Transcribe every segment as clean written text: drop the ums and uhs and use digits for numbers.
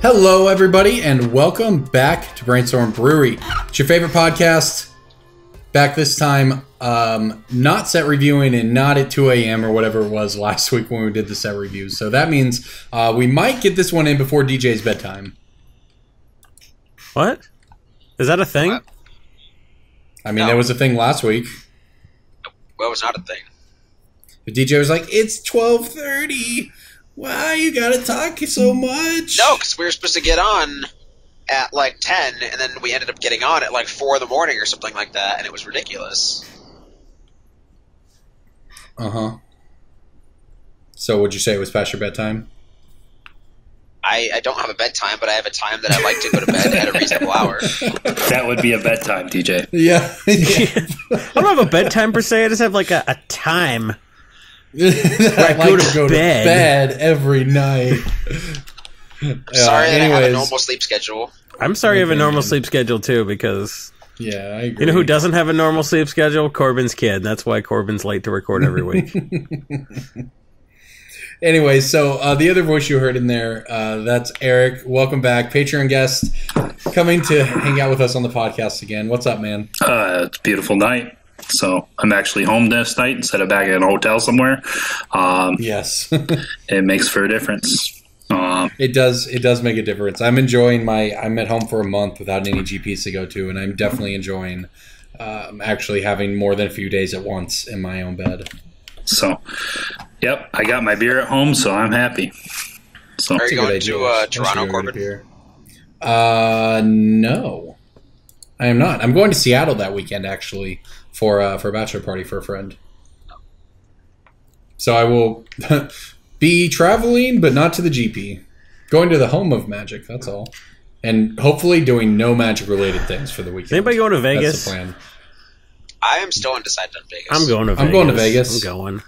Hello, everybody, and welcome back to Brainstorm Brewery. It's your favorite podcast. Back this time, not set reviewing and not at 2 a.m. or whatever it was last week when we did the set reviews. So that means we might get this one in before DJ's bedtime. What? Is that a thing? What? I mean, that was a thing last week. Well, it was not a thing. The DJ was like, it's 12:30. Why you gotta talk so much? No, because we were supposed to get on at like 10, and then we ended up getting on at like 4 in the morning or something like that, and it was ridiculous. Uh-huh. So would you say it was past your bedtime? I don't have a bedtime, but I have a time that I like to go to bed at a reasonable hour. That would be a bedtime, DJ. Yeah. I don't have a bedtime per se. I just have like a time. I like to go to bed every night. Sorry that I have a normal sleep schedule. I'm sorry you have a normal sleep schedule too, because yeah, I agree. You know who doesn't have a normal sleep schedule? Corbin's kid. That's why Corbin's late to record every week. Anyway, so the other voice you heard in there, that's Eric. Welcome back, Patreon guest, coming to hang out with us on the podcast again. What's up, man? It's a beautiful night. So I'm actually home this night instead of back at a hotel somewhere. Yes. It makes for a difference. It does make a difference. I'm enjoying I'm at home for a month without any GPs to go to, and I'm definitely enjoying actually having more than a few days at once in my own bed. So, yep, I got my beer at home, so I'm happy. So, Are you going to Toronto, Corbin? No. I am not. I'm going to Seattle that weekend, actually, for a bachelor party for a friend. So I will be traveling, but not to the GP. Going to the home of Magic, that's all. And hopefully doing no Magic-related things for the weekend. Anybody going to Vegas? That's the plan. I am still undecided on Vegas. I'm going to Vegas. I'm going to Vegas. I'm going.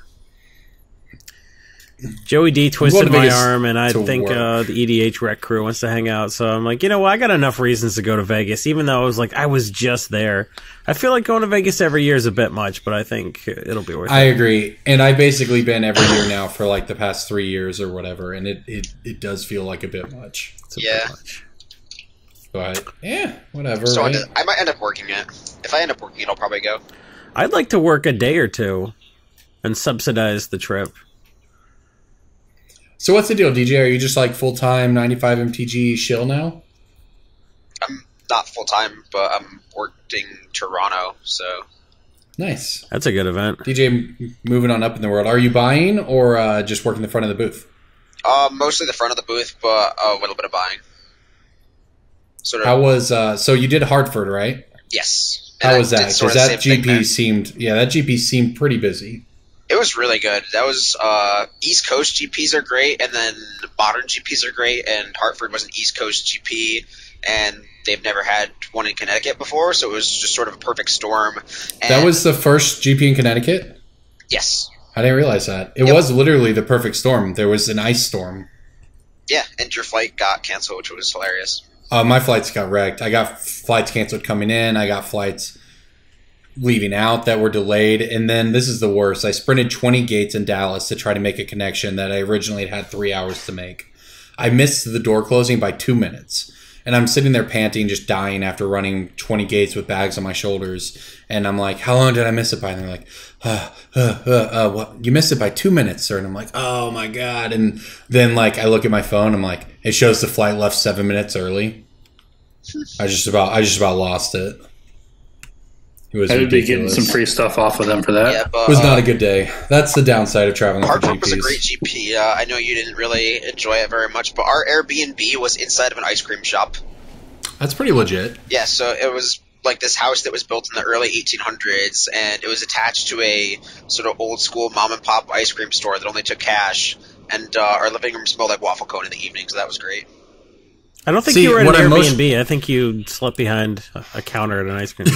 Joey D twisted my arm, and I think the EDH rec crew wants to hang out. So I'm like, you know what? I got enough reasons to go to Vegas, even though I was just there. I feel like going to Vegas every year is a bit much, but I think it'll be worth it. I agree. And I've basically been every year now for like the past 3 years or whatever, and it does feel like a bit much. It's a bit much. But, yeah, whatever. So right? I might end up working it. If I end up working it, I'll probably go. I'd like to work a day or two and subsidize the trip. So what's the deal, DJ? Are you just like full-time 95 MTG shill now? I'm not full-time, but I'm working Toronto, so... Nice. That's a good event. DJ moving on up in the world. Are you buying or just working the front of the booth? Mostly the front of the booth, but a little bit of buying. Sort of. How was... so you did Hartford, right? Yes. How was that? Because that GP seemed pretty busy. It was really good. That was East Coast GPs are great, and then modern GPs are great. And Hartford was an East Coast GP, and they've never had one in Connecticut before, so it was just sort of a perfect storm. And that was the first GP in Connecticut? Yes. I didn't realize that. It was literally the perfect storm. There was an ice storm. Yeah, and your flight got canceled, which was hilarious. My flights got wrecked. I got flights canceled coming in. I got flights leaving out that were delayed, and then this is the worst. I sprinted 20 gates in Dallas to try to make a connection that I originally had 3 hours to make. I missed the door closing by 2 minutes, and I'm sitting there panting, just dying after running 20 gates with bags on my shoulders, and I'm like, how long did I miss it by? And they're like, what? You missed it by 2 minutes, sir. And I'm like, oh my God. And then like I look at my phone, I'm like, it shows the flight left 7 minutes early. I just about lost it. It was I would be getting some free stuff off of them for that. Yeah, but, it was not a good day. That's the downside of traveling for Hartford GPs. was a great GP. I know you didn't really enjoy it very much, but our Airbnb was inside of an ice cream shop. That's pretty legit. Yeah, so it was like this house that was built in the early 1800s, and it was attached to a sort of old-school mom-and-pop ice cream store that only took cash, and our living room smelled like waffle cone in the evening, so that was great. I don't think you were at an Airbnb. I think you slept behind a counter at an ice cream.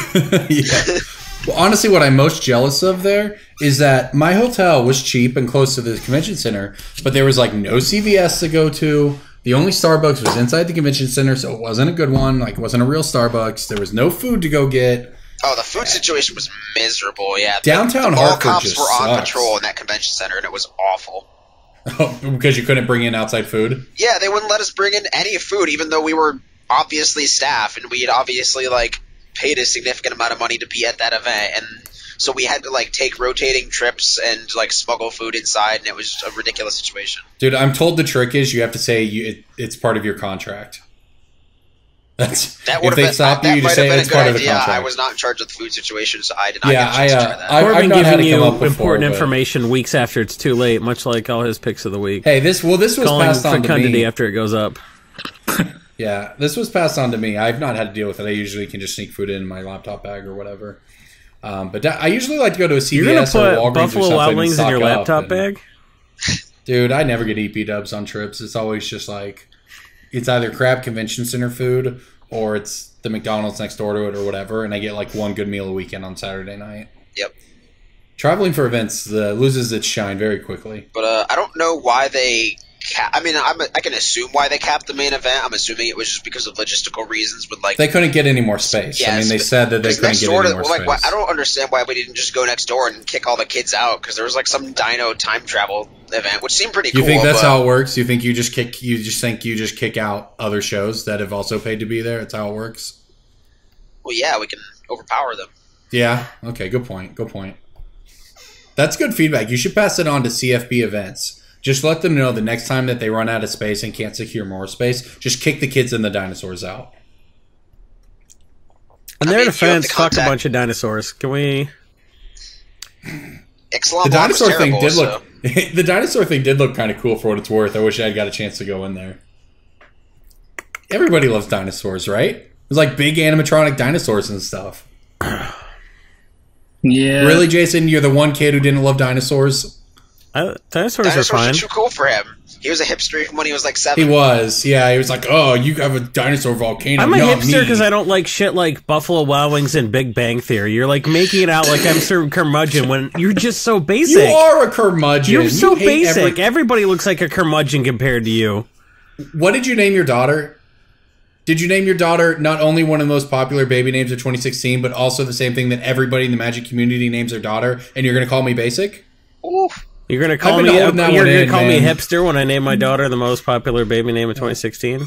Yeah. Well, honestly, what I'm most jealous of there is that my hotel was cheap and close to the convention center, but there was like no CVS to go to. The only Starbucks was inside the convention center, so it wasn't a good one. Like, it wasn't a real Starbucks. There was no food to go get. Oh, the food situation was miserable, yeah. Downtown all Hartford cops just were on sucks. patrol in that convention center, and it was awful. Oh, because you couldn't bring in outside food? Yeah, they wouldn't let us bring in any food, even though we were obviously staff, and we had obviously, like, paid a significant amount of money to be at that event, and so we had to, like, take rotating trips and, like, smuggle food inside, and it was a ridiculous situation. Dude, I'm told the trick is you have to say it's part of your contract. If they stop you, you just say it's part of the contract. I was not in charge of the food situation, so I did not get a chance to try that. I've been giving you important information weeks after it's too late, much like all his picks of the week. Hey, this was passed on to me after it goes up. Yeah, this was passed on to me. I've not had to deal with it. I usually can just sneak food in my laptop bag or whatever. But I usually like to go to a CVS You're gonna put or Walgreens Buffalo Wild Wings in your laptop bag? Dude, I never get EP dubs on trips. It's always just like, it's either Crab Convention Center food or it's the McDonald's next door to it or whatever, and I get like one good meal a weekend on Saturday night. Yep. Traveling for events loses its shine very quickly. But I don't know why they I can assume why they capped the main event. I'm assuming it was just because of logistical reasons. But like, they couldn't get any more space. Yes, I mean, they said that they couldn't get any more space. Like, I don't understand why we didn't just go next door and kick all the kids out, because there was like some dino time travel event, which seemed pretty cool. You think that's how it works? You think you just kick out other shows that have also paid to be there? That's how it works? Well, yeah, we can overpower them. Yeah. Okay. Good point. Good point. That's good feedback. You should pass it on to CFB events. Just let them know the next time that they run out of space and can't secure more space, just kick the kids and the dinosaurs out. In their defense, fuck a bunch of dinosaurs. Can we? The dinosaur thing did look. The dinosaur thing did look kind of cool for what it's worth. I wish I had got a chance to go in there. Everybody loves dinosaurs, right? There's like big animatronic dinosaurs and stuff. Yeah. Really, Jason? You're the one kid who didn't love dinosaurs? Dinosaurs are fine. Were too cool for him. He was a hipster from when he was like 7. He was, yeah. He was like, "Oh, you have a dinosaur volcano." I'm a hipster because I don't like shit like Buffalo Wild Wings and Big Bang Theory. You're like making it out like I'm some curmudgeon when you're just so basic. You are a curmudgeon. You're so basic. Everybody looks like a curmudgeon compared to you. What did you name your daughter? Did you name your daughter not only one of the most popular baby names of 2016, but also the same thing that everybody in the Magic community names their daughter? And you're going to call me basic? Oof. You're gonna call me a hipster when I name my daughter the most popular baby name of 2016?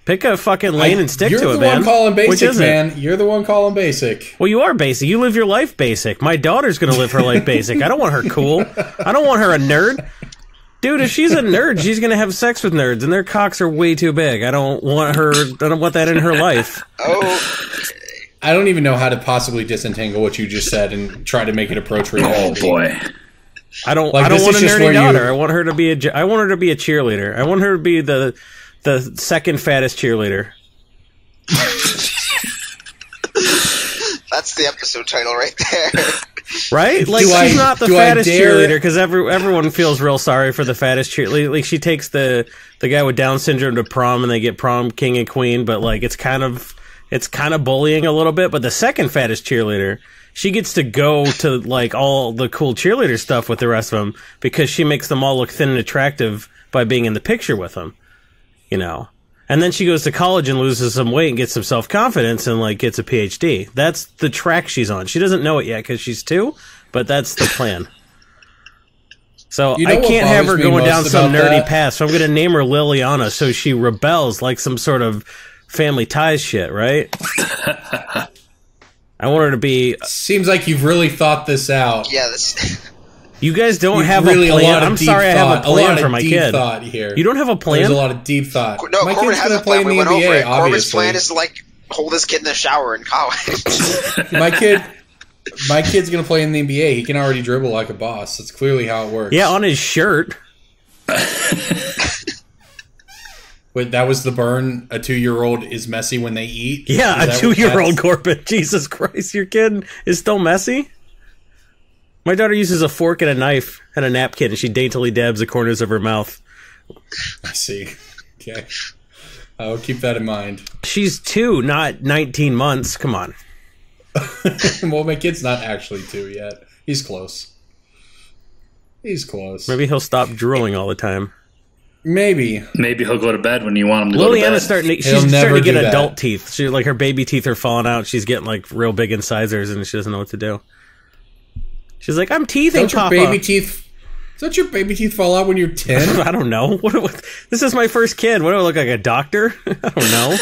Pick a fucking lane and stick to it, man. You're the one calling basic, man. You're the one calling basic. Well, you are basic. You live your life basic. My daughter's gonna live her life basic. I don't want her cool. I don't want her a nerd. Dude, if she's a nerd, she's gonna have sex with nerds, and their cocks are way too big. I don't want that in her life. Oh. I don't even know how to possibly disentangle what you just said and try to make it approach reality. Oh boy. I don't want a nerdy daughter. I want her to be a cheerleader. I want her to be the second fattest cheerleader. That's the episode title right there. Right? Like, she's not the fattest cheerleader because everyone feels real sorry for the fattest cheerleader. Like, she takes the guy with Down syndrome to prom and they get prom king and queen, but like it's kind of bullying a little bit. But the second fattest cheerleader, she gets to go to like all the cool cheerleader stuff with the rest of them because she makes them all look thin and attractive by being in the picture with them, you know. And then she goes to college and loses some weight and gets some self-confidence and like gets a PhD. That's the track she's on. She doesn't know it yet because she's 2, but that's the plan. So I can't have her going down some nerdy path. So I'm going to name her Liliana so she rebels like some sort of Family Ties shit, right? I want her to be... Seems like you've really thought this out. Yeah, this... You guys don't have a plan. I'm sorry, I have a plan for my kid. Thought here. You don't have a plan? There's a lot of deep thought. No, my Corbin kid's has going a to play plan. in the We went NBA, over it. obviously. Corbin's plan is to, like, hold his kid in the shower in college. My kid's going to play in the NBA. He can already dribble like a boss. That's clearly how it works. Yeah, on his shirt. Wait, that was the burn? A 2-year-old is messy when they eat? Yeah, a 2-year-old, Corbin. Jesus Christ, your kid is still messy? My daughter uses a fork and a knife and a napkin, and she daintily dabs the corners of her mouth. I see. Okay. I'll keep that in mind. She's 2, not 19 months. Come on. Well, my kid's not actually 2 yet. He's close. He's close. Maybe he'll stop drooling all the time. Maybe he'll go to bed when you want him to go to bed. Liliana's starting to get adult teeth. She like her baby teeth are falling out. She's getting like real big incisors, and she doesn't know what to do. She's like, "I'm teething, Papa." Does your baby teeth fall out when you're 10? I don't know. What, this is my first kid. What do I look like, a doctor? I don't know.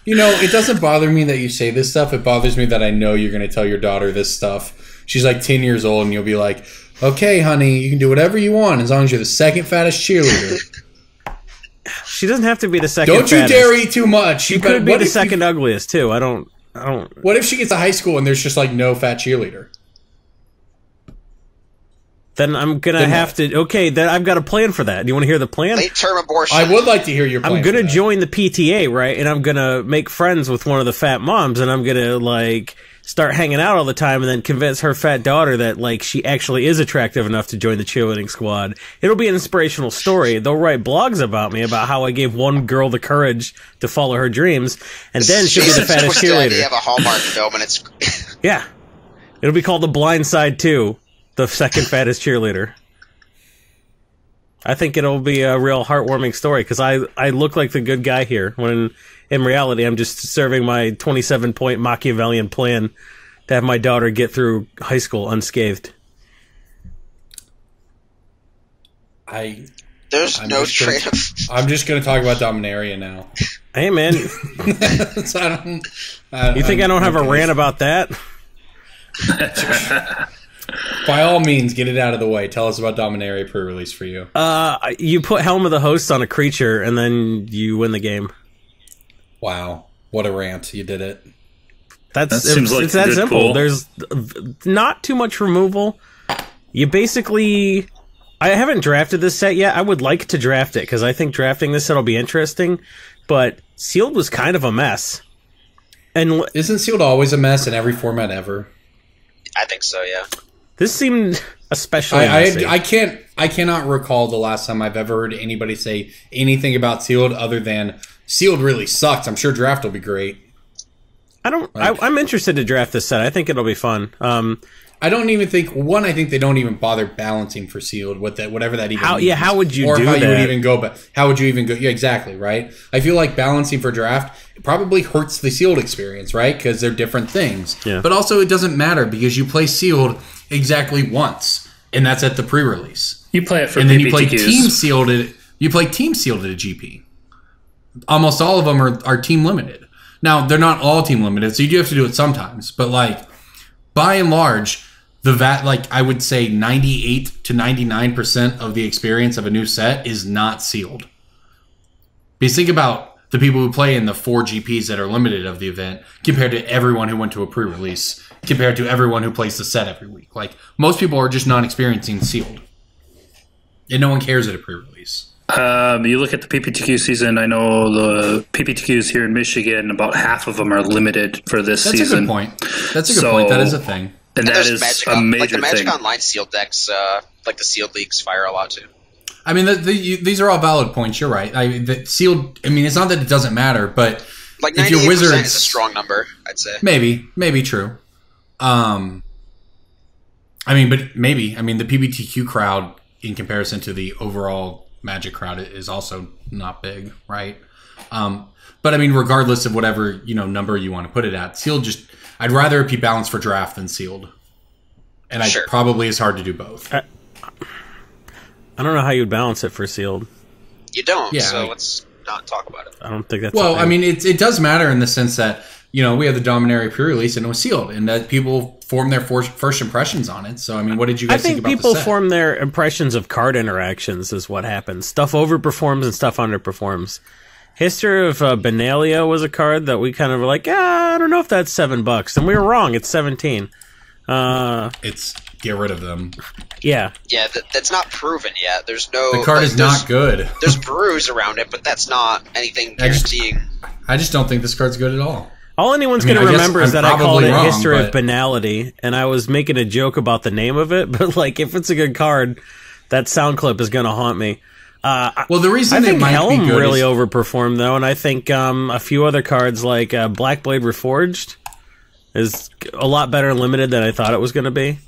You know, it doesn't bother me that you say this stuff. It bothers me that I know you're going to tell your daughter this stuff. She's like 10 years old, and you'll be like, okay, honey, you can do whatever you want as long as you're the second fattest cheerleader. She doesn't have to be the second fattest. Don't you dare eat too much. She could be the second ugliest, too. I don't... What if she gets to high school and there's just, like, no fat cheerleader? Then I'm going to have to... Okay, then I've got a plan for that. Do you want to hear the plan? Late-term abortion. I would like to hear your plan. I'm going to join the PTA, right? And I'm going to make friends with one of the fat moms, and I'm going to, like, start hanging out all the time and then convince her fat daughter that, like, she actually is attractive enough to join the cheerleading squad. It'll be an inspirational story. They'll write blogs about me, about how I gave one girl the courage to follow her dreams, and then she'll be the fattest cheerleader. You have a Hallmark film, and it's... Yeah. It'll be called The Blind Side 2. The second fattest cheerleader. I think it'll be a real heartwarming story because I look like the good guy here when in reality I'm just serving my 27-point Machiavellian plan to have my daughter get through high school unscathed. There's no trade-off. I'm just going to talk about Dominaria now. Hey, man. You think I don't have a rant about that? By all means, get it out of the way. Tell us about Dominaria pre-release for you. You put Helm of the Host on a creature, and then you win the game. Wow. What a rant. You did it. It's that simple. Pool. There's not too much removal. You basically... I haven't drafted this set yet. I would like to draft it, because I think drafting this set will be interesting. But Sealed was kind of a mess. And isn't Sealed always a mess in every format ever? I think so, yeah. This seemed especially messy. I cannot recall the last time I've ever heard anybody say anything about Sealed other than Sealed really sucks. I'm sure draft will be great. I'm interested to draft this set. I think it'll be fun. I don't even think I think they don't even bother balancing for Sealed with that, whatever that even means. Yeah, how would you do that? Or how you would even go, but how would you even go? Yeah, exactly, right? I feel like balancing for draft probably hurts the Sealed experience, right? Because they're different things. Yeah. But also it doesn't matter because you play Sealed exactly once, and that's at the pre-release. You play it for and then you PPTQs. play Team Sealed at a GP. Almost all of them are team limited. Now, they're not all team limited, so you do have to do it sometimes. But like by and large, I would say 98 to 99% of the experience of a new set is not Sealed. Because think about the people who play in the 4 GPs that are limited of the event compared to everyone who went to a pre-release, compared to everyone who plays the set every week. Like, most people are just not experiencing Sealed. And no one cares at a pre-release. You look at the PPTQ season, I know the PPTQs here in Michigan, about half of them are limited for this season. That's a good point. That's a good point. That is a thing. And that is a major like the Magic thing. Online sealed decks, like the sealed leagues, fire a lot too. I mean, these are all valid points. You're right. The sealed. I mean, it's not that it doesn't matter, but like if your 98% Wizards is a strong number, I'd say. Maybe true. I mean, but maybe. I mean, the PBTQ crowd in comparison to the overall Magic crowd is also not big, right? But I mean, regardless of whatever number you want to put it at, sealed I'd rather it be balanced for draft than sealed, and Sure. probably it's hard to do both. I don't know how you'd balance it for sealed. You don't, Yeah, so let's not talk about it. I don't think that's well. I mean, it does matter in the sense that we had the Dominaria pre-release and it was sealed, and that people form their first impressions on it. So I mean, what did you guys think about the set? I think people form their impressions of card interactions is what happens. Stuff overperforms and stuff underperforms. History of Benalia was a card that we kind of were like, I don't know if that's $7, and we were wrong. It's 17. It's get rid of them. Yeah. Yeah, that's not proven yet. There's no. The card is not good. There's brews around it, but that's not anything guaranteeing. I just don't think this card's good at all. All anyone's going to remember is that I called it History of but... Banality, and I was making a joke about the name of it, but like if it's a good card, that sound clip is going to haunt me. Well, the reason I think Helm be good really overperformed, though, and I think a few other cards like Blackblade Reforged is a lot better limited than I thought it was going to be.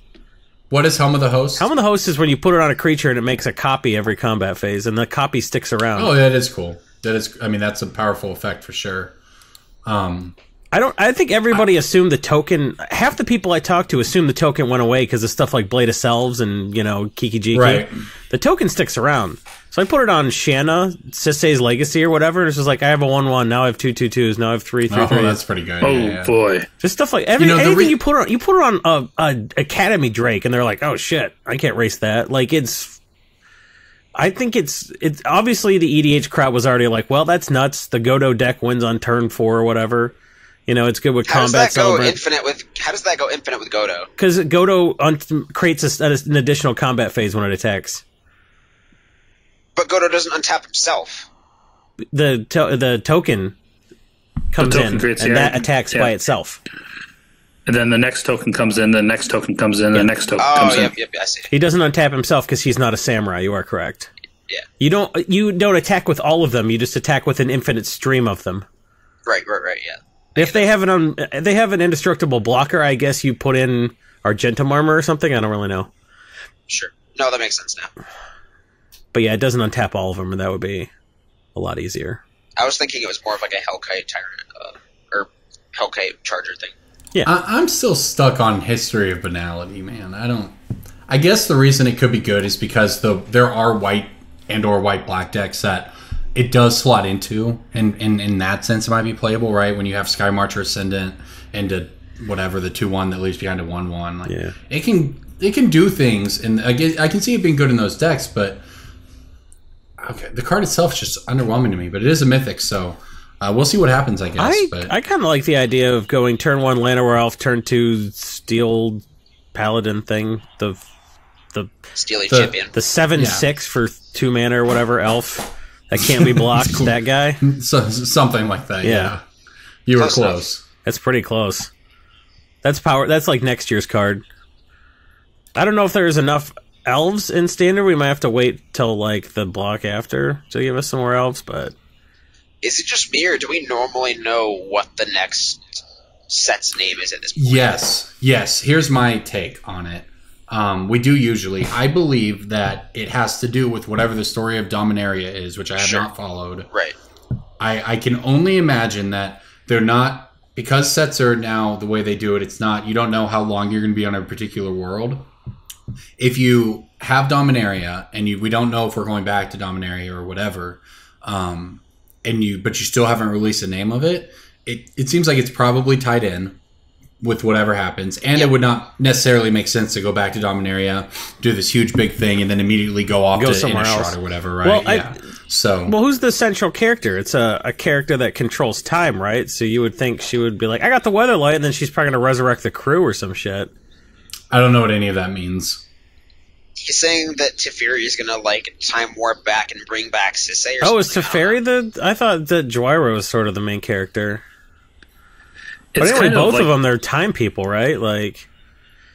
What is Helm of the Host? Helm of the Host is when you put it on a creature and it makes a copy every combat phase, and the copy sticks around. Oh, that is cool. I mean, that's a powerful effect for sure. I think everybody assumed the token. Half the people I talked to assumed the token went away because of stuff like Blade of Selves and Kiki Jiki. Right. The token sticks around. So I put it on Shanna, Sisei's Legacy or whatever. It's just like I have a 1/1, now I have 2/2/2s, now I have 3/3/3. Oh, that's pretty good. Oh boy. Just stuff like anything you put it on a Academy Drake, and they're like, oh shit, I can't race that. Like I think it's obviously the EDH crowd was already like, well, that's nuts. The Godo deck wins on turn 4 or whatever. It's good with combat. How does that go infinite with Godo? Because Godo creates an additional combat phase when it attacks. But Godo doesn't untap himself. The token comes in, and that attacks by itself. And then the next token comes in, the next token comes in, the next token comes in. Yep, I see. He doesn't untap himself because he's not a samurai. You are correct. Yeah. You don't attack with all of them. You just attack with an infinite stream of them. Right, yeah. If they have an indestructible blocker, I guess you put in Argentum armor or something. I don't really know. Sure. No, that makes sense now. But yeah, it doesn't untap all of them, and that would be a lot easier. I was thinking it was more of like a Hellkite Tyrant or Hellkite Charger thing. Yeah, I'm still stuck on History of Banality, man. I guess the reason it could be good is because there are white and/or white-black decks that it does slot into, and in that sense, it might be playable, right? When you have Sky Marcher Ascendant into whatever the 2/1 that leaves behind a 1/1, like it can do things, and I can see it being good in those decks, but okay, the card itself is just underwhelming to me. But it is a mythic, so we'll see what happens. I guess. I kind of like the idea of going turn 1 Llanowar Elf, turn 2 Steel Paladin thing. The Steely Champion. The 7/6 for 2 mana or whatever elf. That can't be blocked, that guy? Something like that, yeah. You were close. That's pretty close. That's power. That's like next year's card. I don't know if there's enough elves in Standard. We might have to wait till like the block after to give us some more elves, but... Is it just me, or do we normally know what the next set's name is at this point? Yes. Here's my take on it. We do usually. I believe that it has to do with whatever the story of Dominaria is, which I have not followed. Right. I can only imagine that they're not, because sets are now the way they do it, it's not, you don't know how long you're going to be on a particular world. If you have Dominaria, and we don't know if we're going back to Dominaria or whatever, but you still haven't released the name of it, it seems like it's probably tied in with whatever happens, and it would not necessarily make sense to go back to Dominaria, do this huge big thing, and then immediately go off to somewhere else or whatever, right? Well, who's the central character? It's a character that controls time, right? So you would think she would be like, I got the Weatherlight, and then she's probably going to resurrect the crew or some shit. I don't know what any of that means. He's saying that Teferi is going to like time warp back and bring back Sisei or something. Oh, is Teferi I thought that Joyra was sort of the main character. But anyway, both of them, they're time people, right? Like,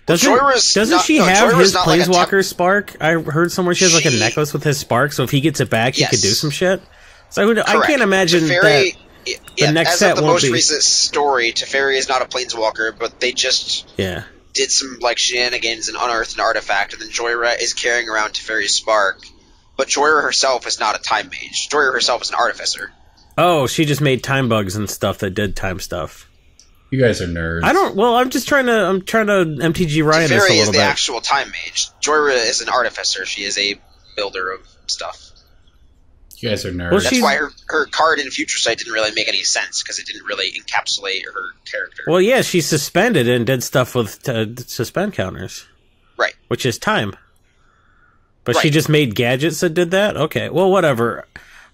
doesn't she have his Planeswalker spark? I heard somewhere she has like a necklace with his spark, so if he gets it back, he could do some shit. So I can't imagine Teferi, that the next set won't be... As of the most recent story, Teferi is not a Planeswalker, but they just did some like shenanigans and unearthed an artifact, and then Joyra is carrying around Teferi's spark. But Joyra herself is not a time mage. Joyra herself is an artificer. Oh, she just made time bugs and stuff that did time stuff. You guys are nerds. I'm trying to MTG Ryan this a little bit. Teferi is the actual time mage. Joyra is an artificer. She is a builder of stuff. You guys are nerds. Well, that's why her card in Future Sight didn't really make any sense, because it didn't really encapsulate her character. Well, yeah, she suspended and did stuff with suspend counters. Right. Which is time. But she just made gadgets that did that? Okay, well, whatever.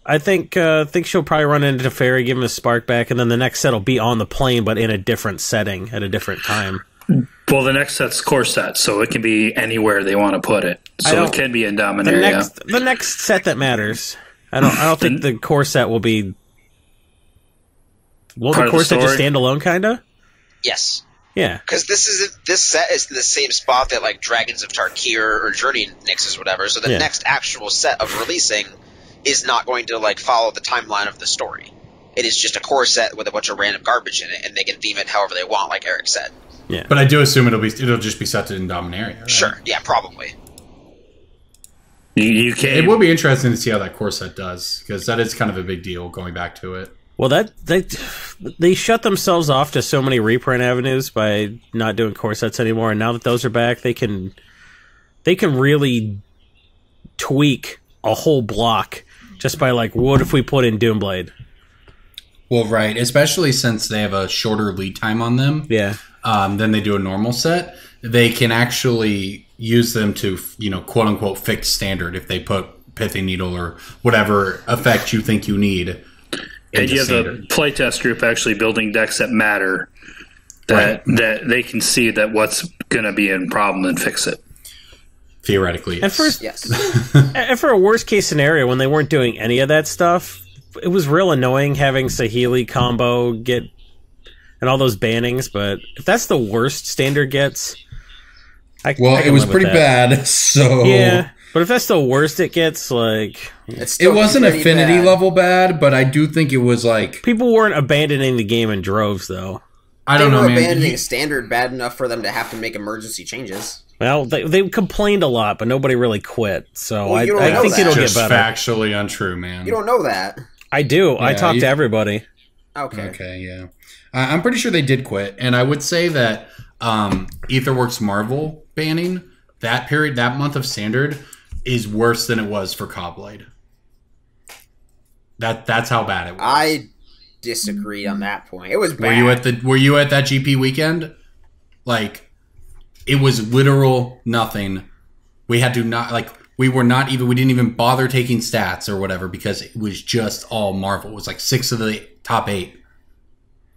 I think she'll probably run into Teferi, give him his spark back, and then the next set will be on the plane, but in a different setting at a different time. Well, the next set's core set, so it can be anywhere they want to put it. So it can be in Dominaria. The next set that matters. I don't think the core set will be. Will the core set just stand alone, kinda? Yes. Yeah. Because this set is in the same spot that like Dragons of Tarkir or Journey Nixes, whatever. So the next actual set of releasing is not going to like follow the timeline of the story. It is just a core set with a bunch of random garbage in it, and they can theme it however they want, like Eric said. Yeah. But I do assume it'll just be set in Dominaria, right? Sure. Yeah, probably. You can. It will be interesting to see how that core set does, because that is kind of a big deal going back to it. Well, they shut themselves off to so many reprint avenues by not doing core sets anymore, and now that those are back, they can really tweak a whole block just by like, what if we put in Doomblade? Well, right, especially since they have a shorter lead time on them. Yeah. Than they do a normal set. They can actually use them to, quote unquote, fix standard if they put Pithing Needle or whatever effect you think you need. And you have the playtest group actually building decks that matter, that they can see that what's going to be a problem and fix it. Theoretically, yes. And for a worst case scenario, when they weren't doing any of that stuff, it was real annoying having Saheeli combo get and all those bannings. But if that's the worst standard gets, I it was pretty bad. So yeah. But if that's the worst it gets, like... It wasn't affinity level bad, but I do think it was like... People weren't abandoning the game in droves, though. I don't know, man. They were abandoning standard bad enough for them to have to make emergency changes. Well, they complained a lot, but nobody really quit. So I think it'll get better. Factually untrue, man. You don't know that. I do. Yeah, I talk to everybody. Okay, yeah. I'm pretty sure they did quit. And I would say that Aetherworks Marvel banning, that month of standard... is worse than it was for Cobblade. That's how bad it was. I disagree on that point. It was bad. Were you at that GP weekend? Like, it was literal nothing. We had to we didn't even bother taking stats or whatever because it was just all Marvel. It was like 6 of the top 8.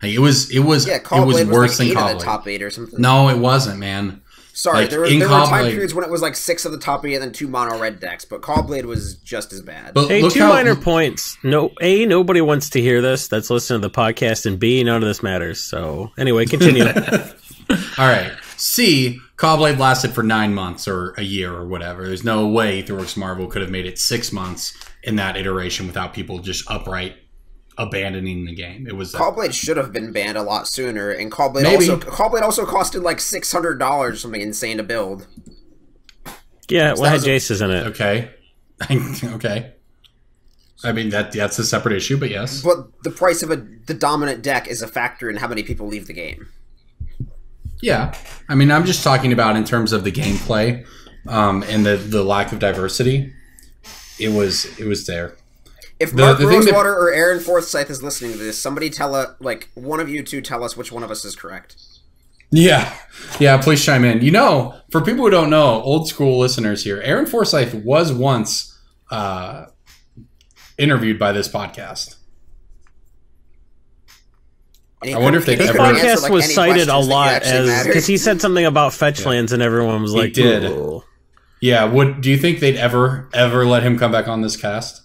Like, it was worse like than 8 Cobblade. of the top 8 or something. No, it wasn't, man. Sorry, like, there were time periods when it was like 6 of the top 8 and then 2 mono red decks, but Callblade was just as bad. But hey, 2 minor points. No, A, nobody wants to hear this that's listening to the podcast, and B, none of this matters. So anyway, continue. All right. C, Callblade lasted for 9 months or a year or whatever. There's no way Aetherworks Marvel could have made it 6 months in that iteration without people just outright abandoning the game. It was Callblade should have been banned a lot sooner, and Callblade also costed like $600, something insane to build. Yeah, well, had Jace's in it. Okay. Okay. I mean that's a separate issue, but yes. But the price of the dominant deck is a factor in how many people leave the game. Yeah, I mean I'm just talking about in terms of the gameplay, and the lack of diversity. It was there. If Mark Rosewater or Aaron Forsyth is listening to this, somebody one of you two tell us which one of us is correct. Yeah, please chime in. For people who don't know, old school listeners here, Aaron Forsyth was once interviewed by this podcast. I wonder if this podcast was cited a lot because he said something about fetch lands and everyone was like, he did. Ooh. Yeah, do you think they'd ever let him come back on this cast?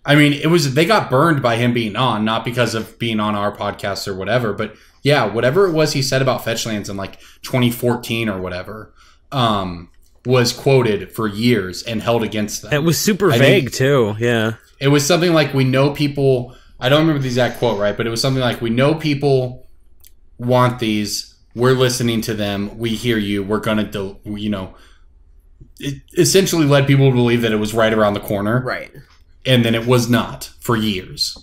I mean, they got burned by him being on, not because of being on our podcast or whatever, but yeah, whatever it was he said about fetchlands in like 2014 or whatever, was quoted for years and held against them. It was super vague too, yeah. It was something like, we know people, I don't remember the exact quote, right, but it was something like, we know people want these, we're listening to them, we hear you, we're going to, it essentially led people to believe that it was right around the corner. Right. And then it was not for years.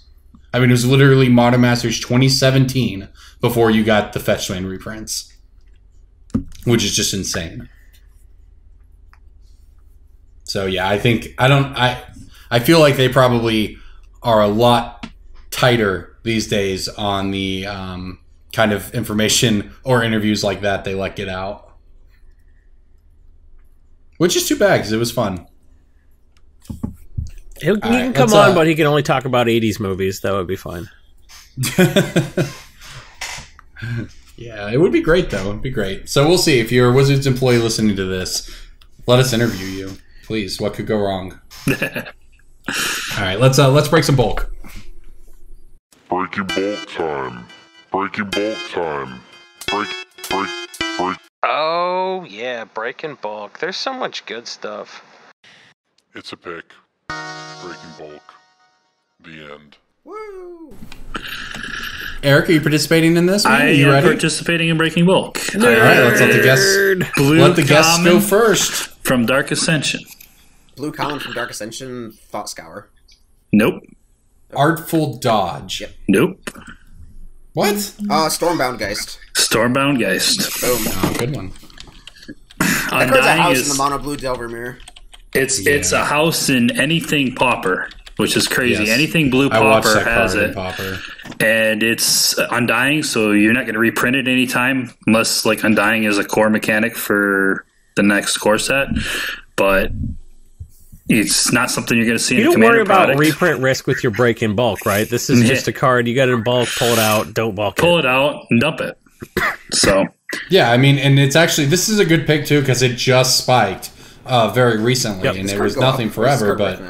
I mean, it was literally Modern Masters 2017 before you got the Fetchland reprints, which is just insane. So yeah, I feel like they probably are a lot tighter these days on the kind of information or interviews like that they let get out, which is too bad because it was fun. He can come on, but he can only talk about 80s movies. That would be fine. Yeah, it would be great, though. It would be great. So we'll see. If you're a Wizards employee listening to this, let us interview you. Please, what could go wrong? All right, let's break some bulk. Breaking bulk time. Breaking bulk time. Break. Oh, yeah, breaking bulk. There's so much good stuff. It's a pick. Breaking bulk. The end. Woo! Eric, are you participating in this? I am participating in breaking bulk. All right, let's let the guests go first. From Dark Ascension. Blue Common from Dark Ascension, Thought Scour. Nope. Artful Dodge. Yep. Nope. What? Stormbound Geist. Stormbound Geist. Boom. Oh, good one. That card's a house in the mono blue Delver Mirror. It's a house in anything Pauper, which is crazy. Yes. Anything blue I watched Pauper that has card in it. Pauper. And it's Undying, so you're not going to reprint it anytime, unless like Undying is a core mechanic for the next core set. But it's not something you're going to see in a Commander You don't worry about product. reprint risk with your break in bulk, right? This is just a card. You got it in bulk, pull it out, don't bulk Pull it out and dump it. So yeah, I mean, and it's actually, this is a good pick too because it just spiked very recently, and it was nothing forever, but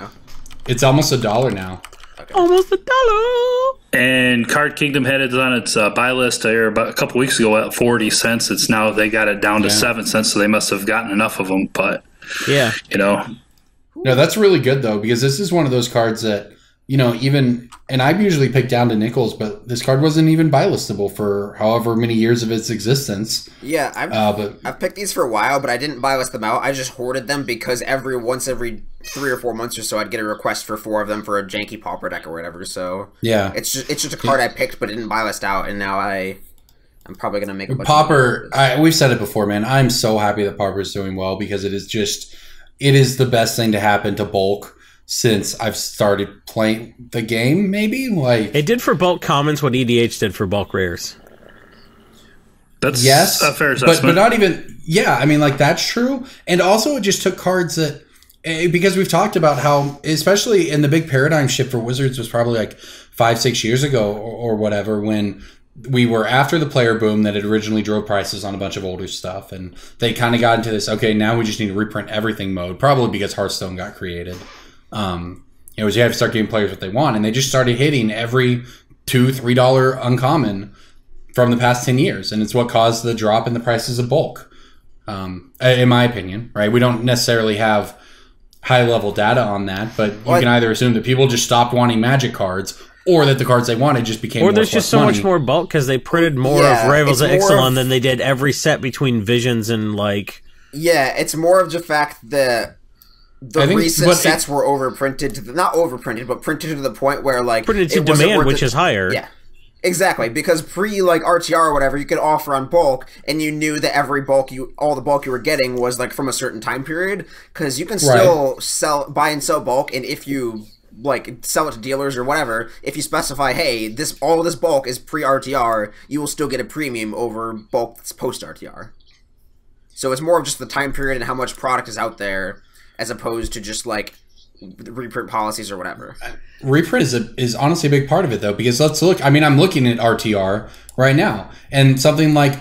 it's almost $1 now. Okay. Almost $1. And Card Kingdom had it on its buy list here about a couple weeks ago at 40 cents. It's now they got it down to 7 cents, so they must have gotten enough of them. But yeah, you know, no, that's really good though because this is one of those cards that even, and I've usually picked down to nickels, but this card wasn't even buy listable for however many years of its existence. Yeah, I've picked these for a while, but I didn't buy list them out. I just hoarded them because every 3 or 4 months or so, I'd get a request for 4 of them for a janky pauper deck or whatever. So yeah, it's just a card I picked but didn't buy list out, and now I'm probably gonna make a bunch Pauper. We've said it before, man. I'm so happy that Pauper is doing well because it is the best thing to happen to bulk since I've started playing the game. Maybe like it did for bulk commons what EDH did for bulk rares. That's a fair assessment, but not even. Yeah, I mean, like that's true, and also it just took cards that. Because we've talked about how, especially in the big paradigm shift for Wizards was probably like 5-6 years ago or whatever, when we were after the player boom that had originally drove prices on a bunch of older stuff. And they kind of got into this, okay, now we just need to reprint everything mode, probably because Hearthstone got created. You have to start giving players what they want. And they just started hitting every $2-3 uncommon from the past 10 years. And it's what caused the drop in the prices of bulk, in my opinion, right? We don't necessarily have high-level data on that, but you can either assume that people just stopped wanting Magic cards, or that the cards they wanted just became more. Or there's just so much more bulk because they printed more of Rivals of Ixalan than they did every set between Visions and like. Yeah, it's more of the fact that the recent sets were overprinted, not overprinted, but printed to the point where like printed to demand, which is higher. Yeah. Exactly, because pre like RTR or whatever, you could offer on bulk, and you knew that all the bulk you were getting was like from a certain time period, because you can still buy and sell bulk, and if you like sell it to dealers or whatever, if you specify, hey, all of this bulk is pre RTR, you will still get a premium over bulk that's post RTR. So it's more of just the time period and how much product is out there, as opposed to just like reprint policies or whatever. Reprint is honestly a big part of it though, because let's look. I mean, I'm looking at RTR right now, and something like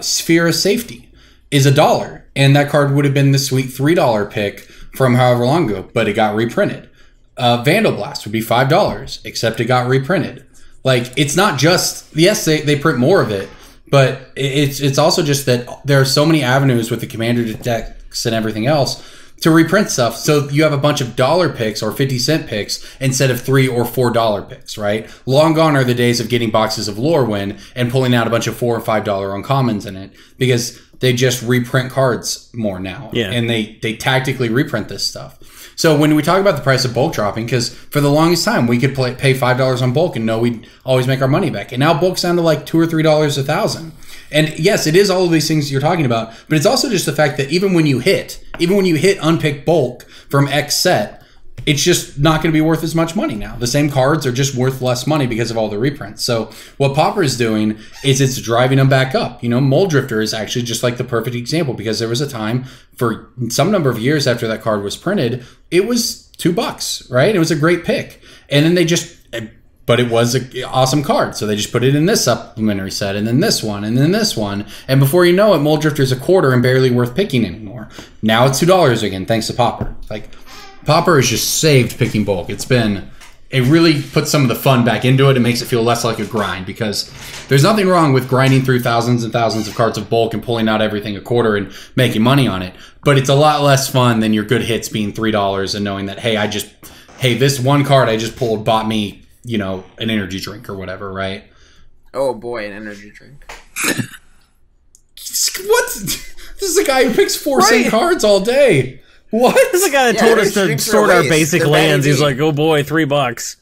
Sphere of Safety is $1, and that card would have been the sweet $3 pick from however long ago, but it got reprinted. Vandal Blast would be $5, except it got reprinted. Like, it's not just they print more of it, but it's also just that there are so many avenues with the Commander decks and everything else to reprint stuff. So you have a bunch of dollar picks or 50-cent picks instead of $3 or $4 picks, right? Long gone are the days of getting boxes of Lorwyn and pulling out a bunch of $4 or $5 uncommons in it, because they just reprint cards more now. Yeah. And they tactically reprint this stuff. So when we talk about the price of bulk dropping, because for the longest time we could pay $5 on bulk and know we'd always make our money back. And now bulk's down to like $2 or $3 a thousand. And yes, it is all of these things you're talking about, but it's also just the fact that even when you hit unpicked bulk from X set, it's just not going to be worth as much money now. The same cards are just worth less money because of all the reprints. So what Pauper is doing is it's driving them back up. Mold Drifter is actually just like the perfect example, because there was a time for some number of years after that card was printed, it was $2, right? It was a great pick. And then but it was an awesome card, so they just put it in this supplementary set, and then this one, and then this one. And before you know it, Mold Drifter is $1 and barely worth picking anymore. Now it's $2 again, thanks to Pauper. Like, Pauper has just saved picking bulk. It really puts some of the fun back into it. It makes it feel less like a grind, because there's nothing wrong with grinding through thousands and thousands of cards of bulk and pulling out everything $1 and making money on it. But it's a lot less fun than your good hits being $3 and knowing that, hey, this one card I just pulled bought me, an energy drink or whatever, right? Oh boy, an energy drink. What? This is a guy who picks 4-cent cards all day. What? This is a guy that told us to sort our basic lands. He's like, oh boy, $3.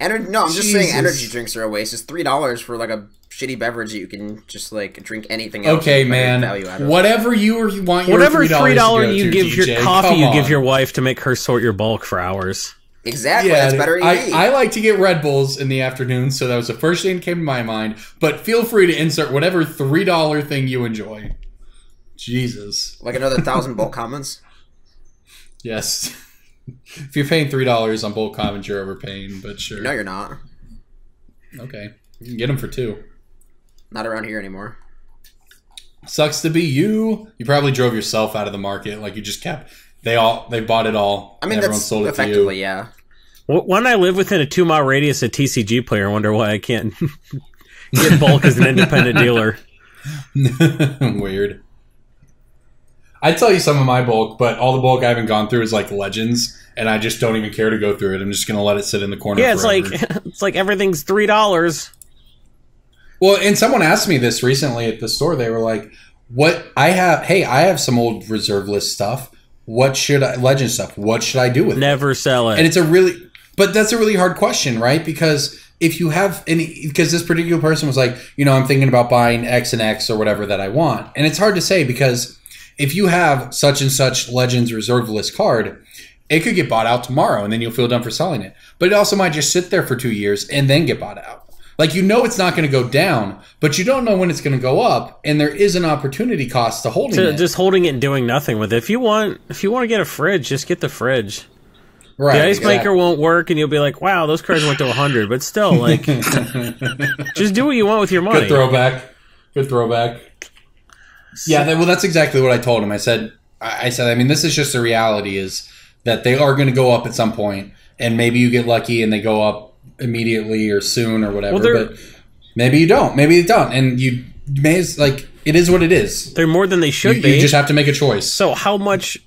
No, I'm just saying energy drinks are a waste. It's $3 for like a shitty beverage that you can just like drink anything else. Okay, man. Whatever you want your $3 you give DJ, your coffee, you give your wife to make her sort your bulk for hours. Exactly. Yeah, that's better. I like to get Red Bulls in the afternoon, so that was the first thing that came to my mind. But feel free to insert whatever $3 thing you enjoy. Jesus. Like another 1,000 bulk comments? Yes. If you're paying $3 on bulk comments, you're overpaying, but sure. No, you're not. Okay. You can get them for $2. Not around here anymore. Sucks to be you. You probably drove yourself out of the market. Like you just kept... They bought it all. I mean, everyone sold it effectively, to you. Yeah. When I live within a 2-mile radius of TCGPlayer, I wonder why I can't get bulk as an independent dealer. Weird. I'd tell you some of my bulk, but all the bulk I haven't gone through is like Legends, and I just don't even care to go through it. I'm just going to let it sit in the corner forever. It's like everything's $3. Well, and someone asked me this recently at the store. They were like, I have some old reserve list stuff. Legend stuff, what should I do with it? Never sell it. And but that's a really hard question, right? Because if you have because this particular person was like, I'm thinking about buying X and X or whatever that I want. And it's hard to say because if you have such and such Legends reserve list card, it could get bought out tomorrow and then you'll feel dumb for selling it. But it also might just sit there for 2 years and then get bought out. Like, it's not going to go down, but you don't know when it's going to go up, and there is an opportunity cost to holding it. Just holding it and doing nothing with it. If you want to get a fridge, just get the fridge. Right. The ice maker won't work, and you'll be like, wow, those cards went to 100, but still, like, just do what you want with your money. Good throwback. Yeah, well, that's exactly what I told him. I said, I mean, this is just the reality is that they are going to go up at some point, and maybe you get lucky and they go up immediately or soon or whatever, but maybe you don't. Maybe you don't, and you may it is what it is. They're more than they should be. You just have to make a choice. So how much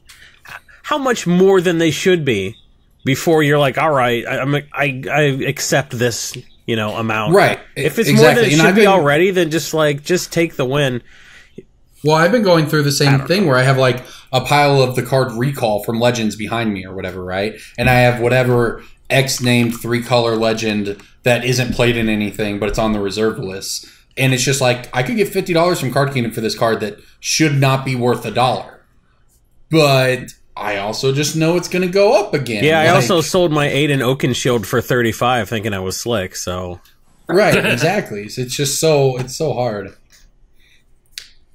more than they should be before you're like, all right, I accept this amount. Right. If it's more than it should be already, then just take the win. Well, I've been going through the same thing where I have like a pile of the card recall from Legends behind me or whatever, right? And I have whatever X named 3-color Legend that isn't played in anything, but it's on the reserve list. And it's just like, I could get $50 from Card Kingdom for this card that should not be worth $1. But I also just know it's going to go up again. Yeah, I also sold my Aiden Oakenshield for $35 thinking I was slick, so... Right, exactly. It's just it's so hard.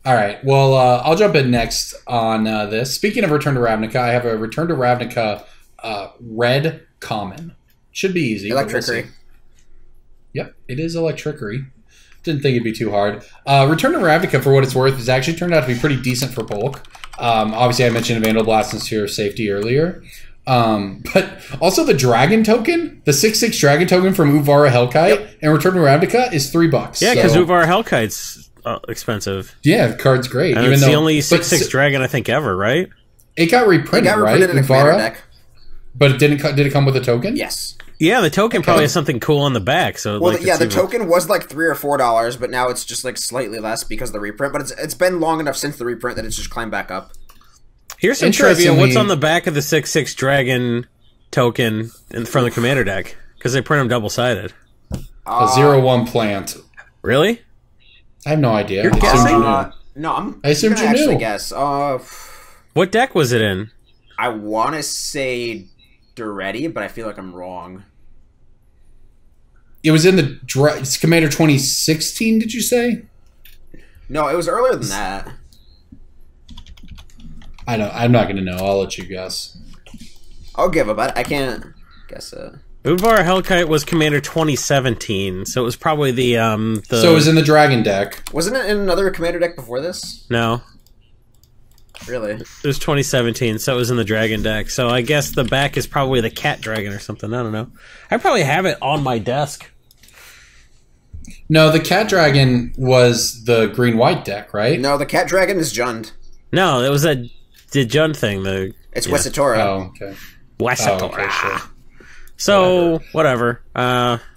All right, well, I'll jump in next on this. Speaking of Return to Ravnica, I have a Return to Ravnica red common. Should be easy. Electrickery. Yep, it is Electrickery. Didn't think it'd be too hard. Return to Ravnica, for what it's worth, has actually turned out to be pretty decent for bulk. Obviously, I mentioned Vandal Blast and Sphere of Safety earlier. But also the Dragon token, the 6/6 Dragon token from Uvara Hellkite, and Return to Ravnica is $3. Yeah, because Uvara Hellkite's expensive. Yeah, the card's great. And it's the only 6/6 Dragon I think ever, right? It got reprinted, right? In a Uvara deck. But it didn't. Did it come with a token? Yes. Yeah, the token probably has something cool on the back. So the token was like $3 or $4, but now it's just like slightly less because of the reprint. But it's been long enough since the reprint that it's just climbed back up. Here's some trivia. What's on the back of the 6/6 Dragon token from the Commander deck? Because they print them double-sided. A 0/1 plant. Really? I have no idea. You're guessing? No, I assumed you actually knew. Guess. What deck was it in? I want to say Duretti, but I feel like I'm wrong. It was in the Commander 2016, did you say? No, it was earlier than that. I'm not going to know. I'll let you guess. I'll give a bet. I can't guess it. Uvara Hellkite was Commander 2017, so it was probably the... So it was in the Dragon deck. Wasn't it in another Commander deck before this? No. Really? It was 2017, so it was in the Dragon deck. So I guess the back is probably the Cat Dragon or something. I don't know. I probably have it on my desk. No, the Cat Dragon was the green-white deck, right? No, the Cat Dragon is Jund. No, it was the Jund thing. It's Wesitora. Oh, okay. Wesitora. Oh, okay, sure. So, whatever.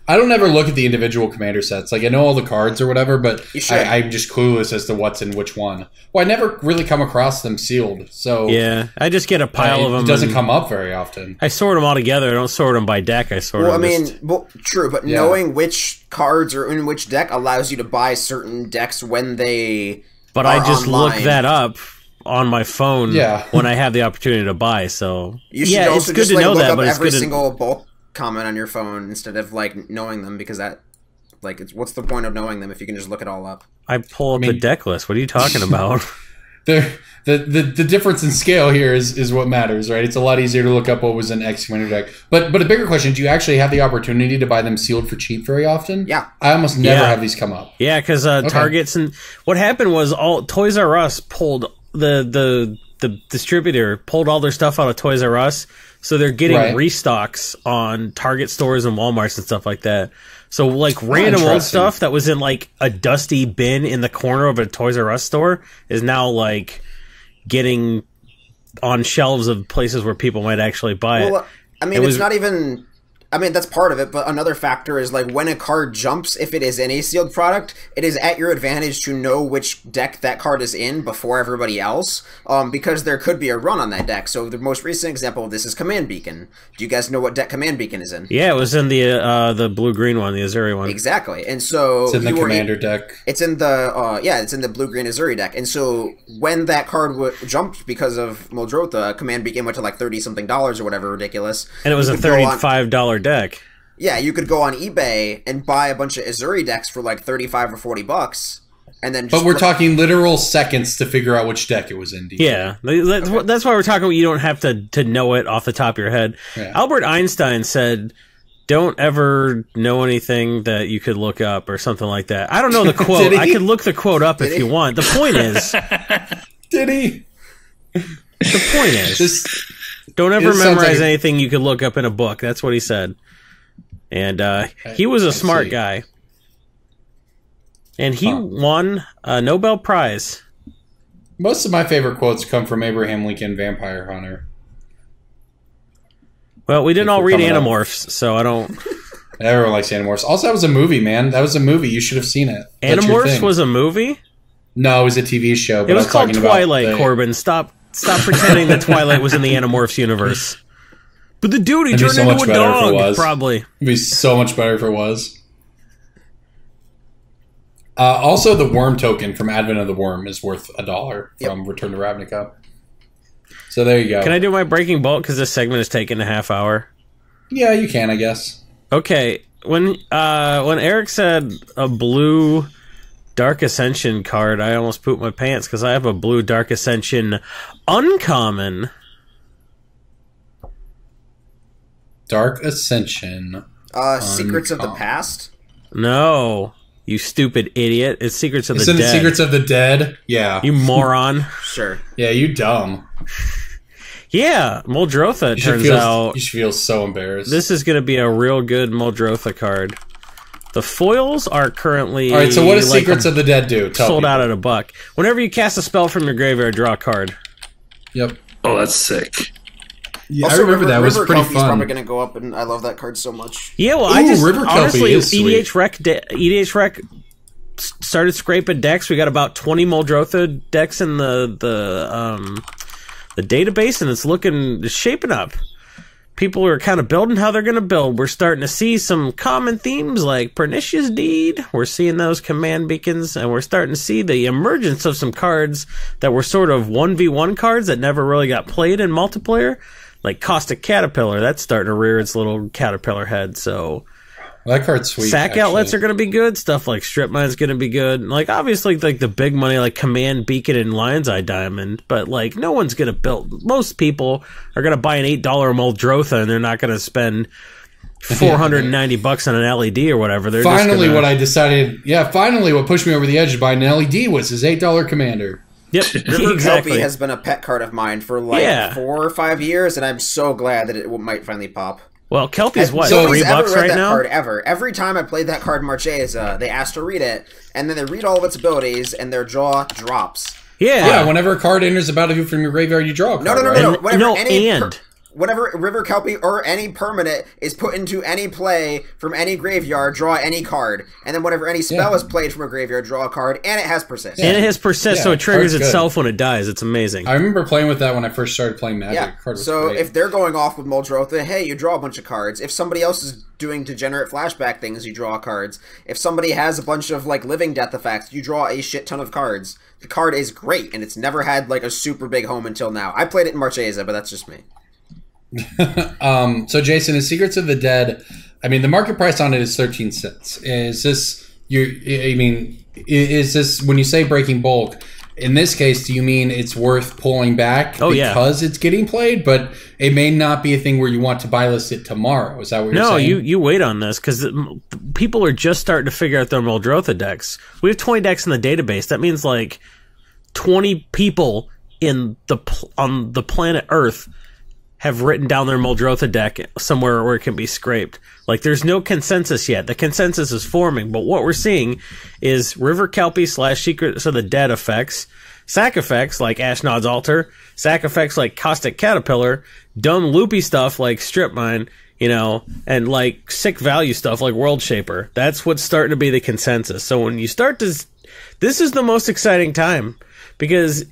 I don't ever look at the individual commander sets. Like, I know all the cards or whatever, but I'm just clueless as to what's in which one. Well, I never really come across them sealed, so... Yeah, I just get a pile of them. It doesn't come up very often. I sort them all together. I don't sort them by deck. I sort them true, but knowing which cards are in which deck allows you to buy certain decks when they But I just look that up on my phone when I have the opportunity to buy, so... You should also it's good to know that, but it's every single bulk comment on your phone instead of like knowing them, because that what's the point of knowing them if you can just look it all up? I pull up the deck list. What are you talking about? The difference in scale here is what matters, right? It's a lot easier to look up what was in X commander deck. But a bigger question, do you actually have the opportunity to buy them sealed for cheap very often? Yeah. I almost never have these come up. Yeah, because Targets and what happened was all Toys R Us pulled the distributor pulled all their stuff out of Toys R Us. So they're getting restocks on Target stores and Walmarts and stuff like that. So like random old stuff that was in like a dusty bin in the corner of a Toys R Us store is now like getting on shelves of places where people might actually buy it. I mean, it's not even... I mean, that's part of it, but another factor is, like, when a card jumps, if it is in a sealed product, it is at your advantage to know which deck that card is in before everybody else, because there could be a run on that deck. So the most recent example of this is Command Beacon. Do you guys know what deck Command Beacon is in? Yeah, it was in the blue-green one, the Azuri one. Exactly, and so... It's in the Commander deck. It's in the, it's in the blue-green Azuri deck, and so when that card jumped because of Muldrotha, Command Beacon went to, like, $30-something or whatever ridiculous. And it was a $35 deck. Yeah, you could go on eBay and buy a bunch of Azuri decks for like $35 or $40, and then. But we're talking literal seconds to figure out which deck it was in. Yeah, that's why we're talking about you don't have to know it off the top of your head. Yeah. Albert Einstein said, "Don't ever know anything that you could look up," or something like that. I don't know the quote. I could look the quote up if you want. The point is, did he? The point is, don't ever memorize anything you could look up in a book. That's what he said. And he was a smart guy. And he won a Nobel Prize. Most of my favorite quotes come from Abraham Lincoln, Vampire Hunter. Well, we didn't all read Animorphs, so I don't... Everyone likes Animorphs. Also, that was a movie, man. That was a movie. You should have seen it. Animorphs was a movie? No, it was a TV show. But it was called Twilight, Corbin. Stop pretending that Twilight was in the Animorphs universe. But the dude, he turned into a dog, probably. It'd be so much better if it was. Also, the worm token from Advent of the Worm is worth $1 from Return to Ravnica. So there you go. Can I do my Breaking Bolt? Because this segment is taking a half hour. Yeah, you can, I guess. Okay. When Eric said a blue Dark Ascension card, I almost pooped my pants because I have a blue Dark Ascension uncommon. Dark Ascension. Secrets of the Past? No, you stupid idiot. It's Secrets of the Dead. Isn't it Secrets of the Dead? Yeah. You moron. Sure. Yeah, you dumb. Yeah, Muldrotha, turns out. You should feel so embarrassed. This is going to be a real good Muldrotha card. The foils are currently... Alright, so what does Secrets of the Dead do? Sold out at $1. Whenever you cast a spell from your graveyard, draw a card. Yep. Oh, that's sick. Yeah, also, I remember that. It was pretty fun. Probably going to go up, and I love that card so much. Yeah, well, honestly, EDH Rec started scraping decks. We got about 20 Muldrotha decks in the database, and it's shaping up. People are kind of building how they're going to build. We're starting to see some common themes like Pernicious Deed. We're seeing those command beacons, and we're starting to see the emergence of some cards that were sort of 1v1 cards that never really got played in multiplayer. Like Caustic Caterpillar, that's starting to rear its little caterpillar head, so... Well, that card's sweet, Sack outlets are going to be good. Stuff like Strip Mine's going to be good. Like, obviously, like, the big money, like Command Beacon and Lion's Eye Diamond, but, like, no one's going to build... Most people are going to buy an $8 Muldrotha, and they're not going to spend $490 on an LED or whatever. They're finally, what pushed me over the edge to buy an LED was his $8 Commander. Yep, exactly. Kelpie has been a pet card of mine for like 4 or 5 years, and I'm so glad that it might finally pop. Well, Kelpie's what, $3 right now? Card ever. Every time I played that card Marchesa, they asked to read it, and then they read all of its abilities, and their jaw drops. Yeah. Whenever a card enters the battlefield from your graveyard, you draw a card. No. whenever River Kelpie or any permanent is put into any play from any graveyard, draw any card. And then whenever any spell is played from a graveyard, draw a card. And it has persist. And it has persist, so it triggers itself when it dies. It's amazing. I remember playing with that when I first started playing Magic. Yeah, Card was so great. if they're going off with Muldrotha, hey, you draw a bunch of cards. If somebody else is doing degenerate flashback things, you draw cards. If somebody has a bunch of, like, living death effects, you draw a shit ton of cards. The card is great, and it's never had, like, a super big home until now. I played it in Marchesa, but that's just me. So Jason, in Secrets of the Dead, I mean, the market price on it is 13 cents. Is this is this when you say breaking bulk? In this case, do you mean it's worth pulling back because it's getting played, but it may not be a thing where you want to buy list it tomorrow? Is that what you're saying? No, you wait on this because people are just starting to figure out their Muldrotha decks. We have 20 decks in the database. That means like 20 people on the planet Earth have written down their Muldrotha deck somewhere where it can be scraped. Like, there's no consensus yet. The consensus is forming, but what we're seeing is River Kelpie / Secrets of the Dead effects, sack effects like Ashnod's Altar, sack effects like Caustic Caterpillar, dumb loopy stuff like Strip Mine, and like sick value stuff like World Shaper. That's what's starting to be the consensus. So when you start to... This is the most exciting time, because...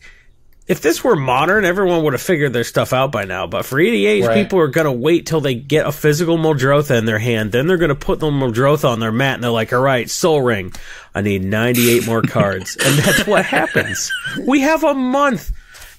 If this were modern, everyone would have figured their stuff out by now. But for EDH, people are going to wait till they get a physical Muldrotha in their hand. Then they're going to put the Muldrotha on their mat, and they're like, all right, Soul Ring, I need 98 more cards. And that's what happens. We have a month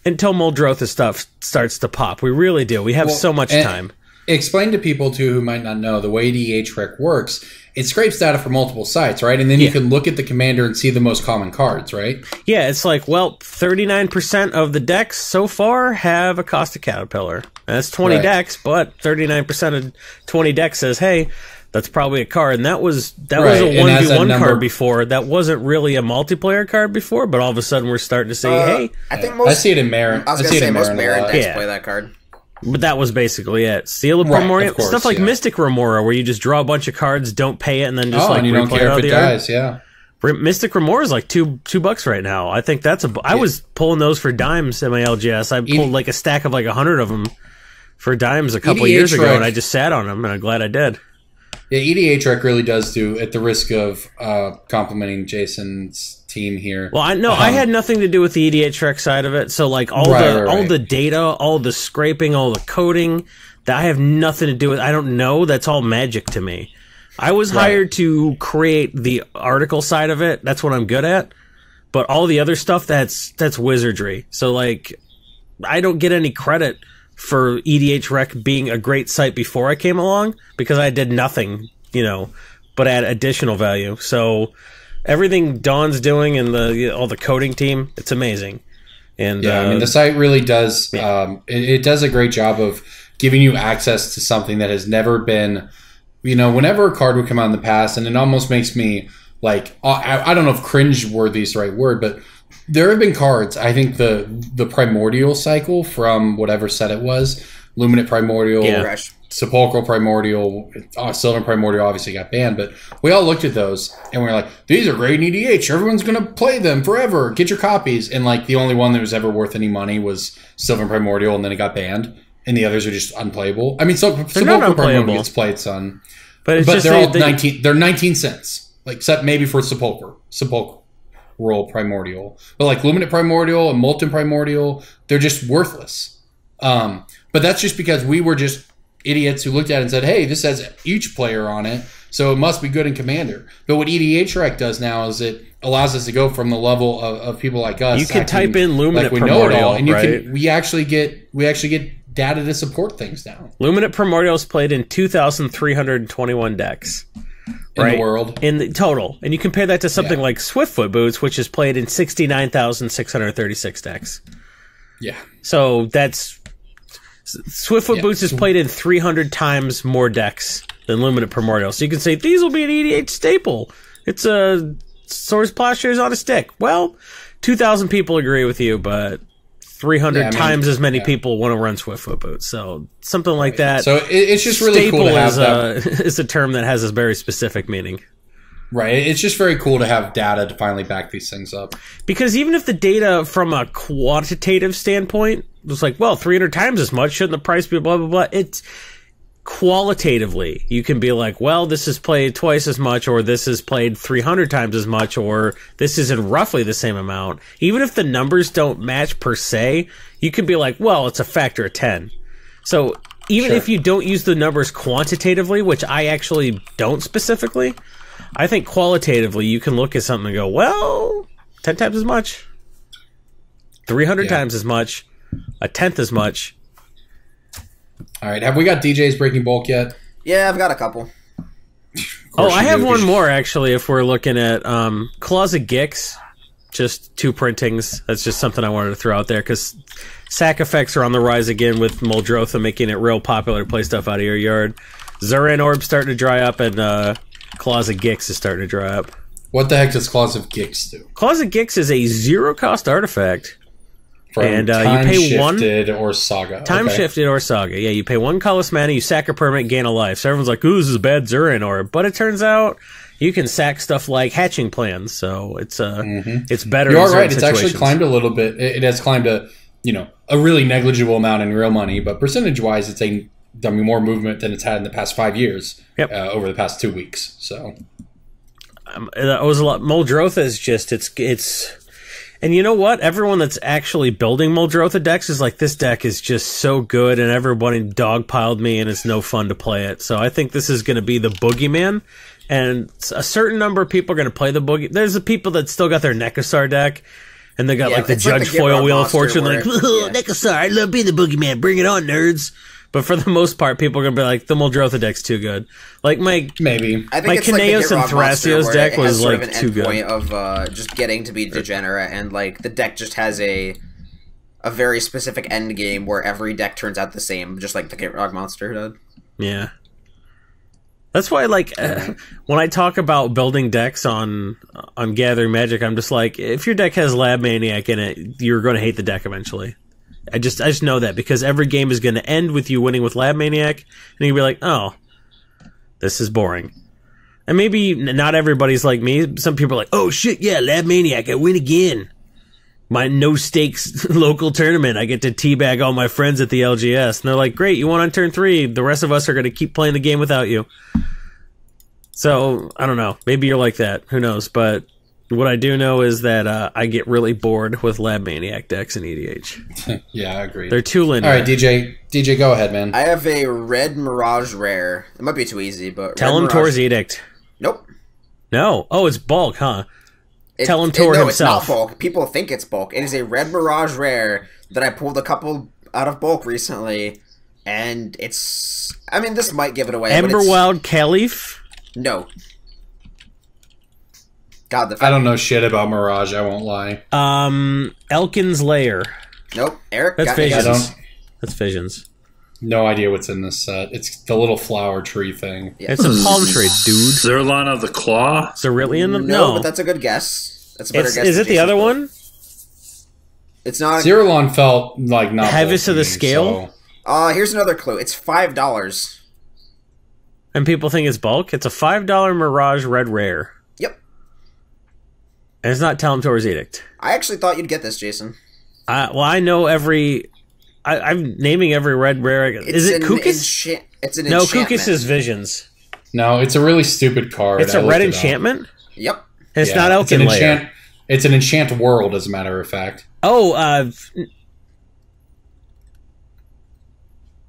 until Muldrotha stuff starts to pop. We really do. We have so much time. Explain to people, too, who might not know, the way EDH Rec works. It scrapes data from multiple sites, right? And then you can look at the commander and see the most common cards, right? Yeah, it's like, 39% of the decks so far have a Caustic Caterpillar. That's 20 decks, but 39% of 20 decks says, hey, that's probably a card. And that was a 1v1 card before. That wasn't really a multiplayer card before, but all of a sudden we're starting to say, hey. I see it in Marin. I was going to say most Marin decks play that card. But that was basically it. Seal of Primordial, stuff like Mystic Remora, where you just draw a bunch of cards, don't pay it, and then just and you don't care if it dies. Mystic Remora is like $2 right now. I think that's I was pulling those for dimes in my LGS. I pulled like a stack of like 100 of them for dimes a couple years ago, and I just sat on them, and I'm glad I did. Yeah, EDH Rec really does do, at the risk of complimenting Jason's team here. Well, I had nothing to do with the EDH Rec side of it. So, like, all the data, all the scraping, all the coding, that I have nothing to do with. I don't know. That's all magic to me. I was hired to create the article side of it. That's what I'm good at. But all the other stuff, that's wizardry. So, like, I don't get any credit for EDH Rec being a great site before I came along, because I did nothing, but add additional value. So everything Dawn's doing and all the coding team, it's amazing. And I mean, the site really does. It does a great job of giving you access to something that has never been. Whenever a card would come out in the past, and it almost makes me like, I don't know if cringe-worthy is the right word, but there have been cards. I think the Primordial cycle from whatever set it was, Luminate Primordial, Sepulchral Primordial, Sylvan Primordial obviously got banned, but we all looked at those and we were like, these are great in EDH. Everyone's going to play them forever. Get your copies. And like the only one that was ever worth any money was Sylvan Primordial, and then it got banned. And the others are just unplayable. I mean, Sepulchral Primordial gets played, son. But they're 19 cents. Like, except maybe for Sepulchral Primordial. But like Luminate Primordial and Molten Primordial, they're just worthless. But that's just because we were just idiots who looked at it and said, hey, this has each player on it, so it must be good in Commander. But what EDH Rec does now is it allows us to go from the level of people like us. You can type in Luminate Primordial, and we actually get data to support things now. Luminate Primordial is played in 2,321 decks. In the world. In the total. And you compare that to something like Swiftfoot Boots, which is played in 69,636 decks. Yeah. So that's... Swiftfoot Boots is played in 300 times more decks than Luminate Primordial. So you can say, these will be an EDH staple. It's a Swords Plowshares on a stick. Well, 2,000 people agree with you, but 300 times as many people want to run Swiftfoot Boots. So something like that. So it's just really cool to have that. Is a term that has a very specific meaning. Right. It's just very cool to have data to finally back these things up. Because even if the data from a quantitative standpoint just like, well, 300 times as much, shouldn't the price be blah, blah, blah? It's qualitatively, you can be like, well, this is played twice as much, or this is played 300 times as much, or this is in roughly the same amount. Even if the numbers don't match per se, you can be like, well, it's a factor of 10. So even if you don't use the numbers quantitatively, which I actually don't specifically, I think qualitatively you can look at something and go, well, 10 times as much, 300 times as much, a tenth as much. All right, have we got DJ's breaking bulk yet? Yeah, I've got a couple. Oh, I have one more, actually, if we're looking at Closet Gix. Just 2 printings. That's just something I wanted to throw out there, because sack effects are on the rise again with Muldrotha, making it real popular to play stuff out of your yard. Zuran Orb's starting to dry up, and Closet Gix is starting to dry up. What the heck does Closet Gix do? Closet Gix is a 0-cost artifact. And you pay one or saga. Time shifted or saga. Yeah, you pay 1 colorless mana, you sack a permanent, gain a life. So everyone's like, ooh, this is a bad Zuran Orb. But it turns out you can sack stuff like hatching plans, so it's it's better. You are right. It's actually climbed a little bit. It has climbed a really negligible amount in real money, but percentage wise, it's more movement than it's had in the past 5 years. Yep. Over the past 2 weeks. So that was a lot. Muldrotha is just it's. And you know what? Everyone that's actually building Muldrotha decks is like, this deck is just so good, and everybody dogpiled me, and it's no fun to play it. So I think this is going to be the boogeyman, and a certain number of people are going to play the boogie. There's the people that still got their Nekasar deck, and they got like the Judge Foil Wheel of Fortune, like, Nekasar, I love being the boogeyman, bring it on, nerds. But for the most part, people are going to be like, the Muldrotha deck's too good. Like my Kaneos and Thrasios deck was like too good. Point of just getting to be degenerate, and like the deck just has a very specific end game where every deck turns out the same, just like the Gitrog monster did. Yeah, that's why when I talk about building decks on Gathering Magic, I'm just like, if your deck has Lab Maniac in it, you're going to hate the deck eventually. I just know that, because every game is going to end with you winning with Lab Maniac, and you'll be like, oh, this is boring. And maybe not everybody's like me. Some people are like, oh shit, yeah, Lab Maniac, I win again. My no-stakes local tournament, I get to teabag all my friends at the LGS. And they're like, great, you won on turn 3. The rest of us are going to keep playing the game without you. So, I don't know. Maybe you're like that. Who knows? But what I do know is that I get really bored with Lab Maniac decks in EDH. Yeah, I agree. They're too linear. All right, DJ, go ahead, man. I have a Red Mirage Rare. It might be too easy, but Telemantor's Edict. Nope. No. Oh, it's bulk, huh? Telemantor himself. It's not bulk. People think it's bulk. It is a Red Mirage Rare that I pulled a couple out of bulk recently, and it's... I mean, this might give it away. Emberwild Caliph? No. God, I don't know shit about Mirage, I won't lie. Elkin's Lair. Nope. Eric? That's Visions. That's Visions. No idea what's in this set. It's the little flower tree thing. Yeah. It's a palm tree, dude. Zerlon of the Claw? Cerulean? No, but that's a good guess. That's a better guess. Is it the other one? It's not. Zerlon felt like not. Heavis of the Scale? So. Here's another clue. It's $5. And people think it's bulk? It's a $5 Mirage Red Rare. Yep. And it's not Telemantor's Edict. I actually thought you'd get this, Jason. Well, I know every... I'm naming every red rare. Is it Kukis? It's an enchantment. No, Kukis is Visions. No, it's a really stupid card. It's a red enchantment? Yep. And it's not Elkin Lair. It's an enchant world, as a matter of fact. Oh,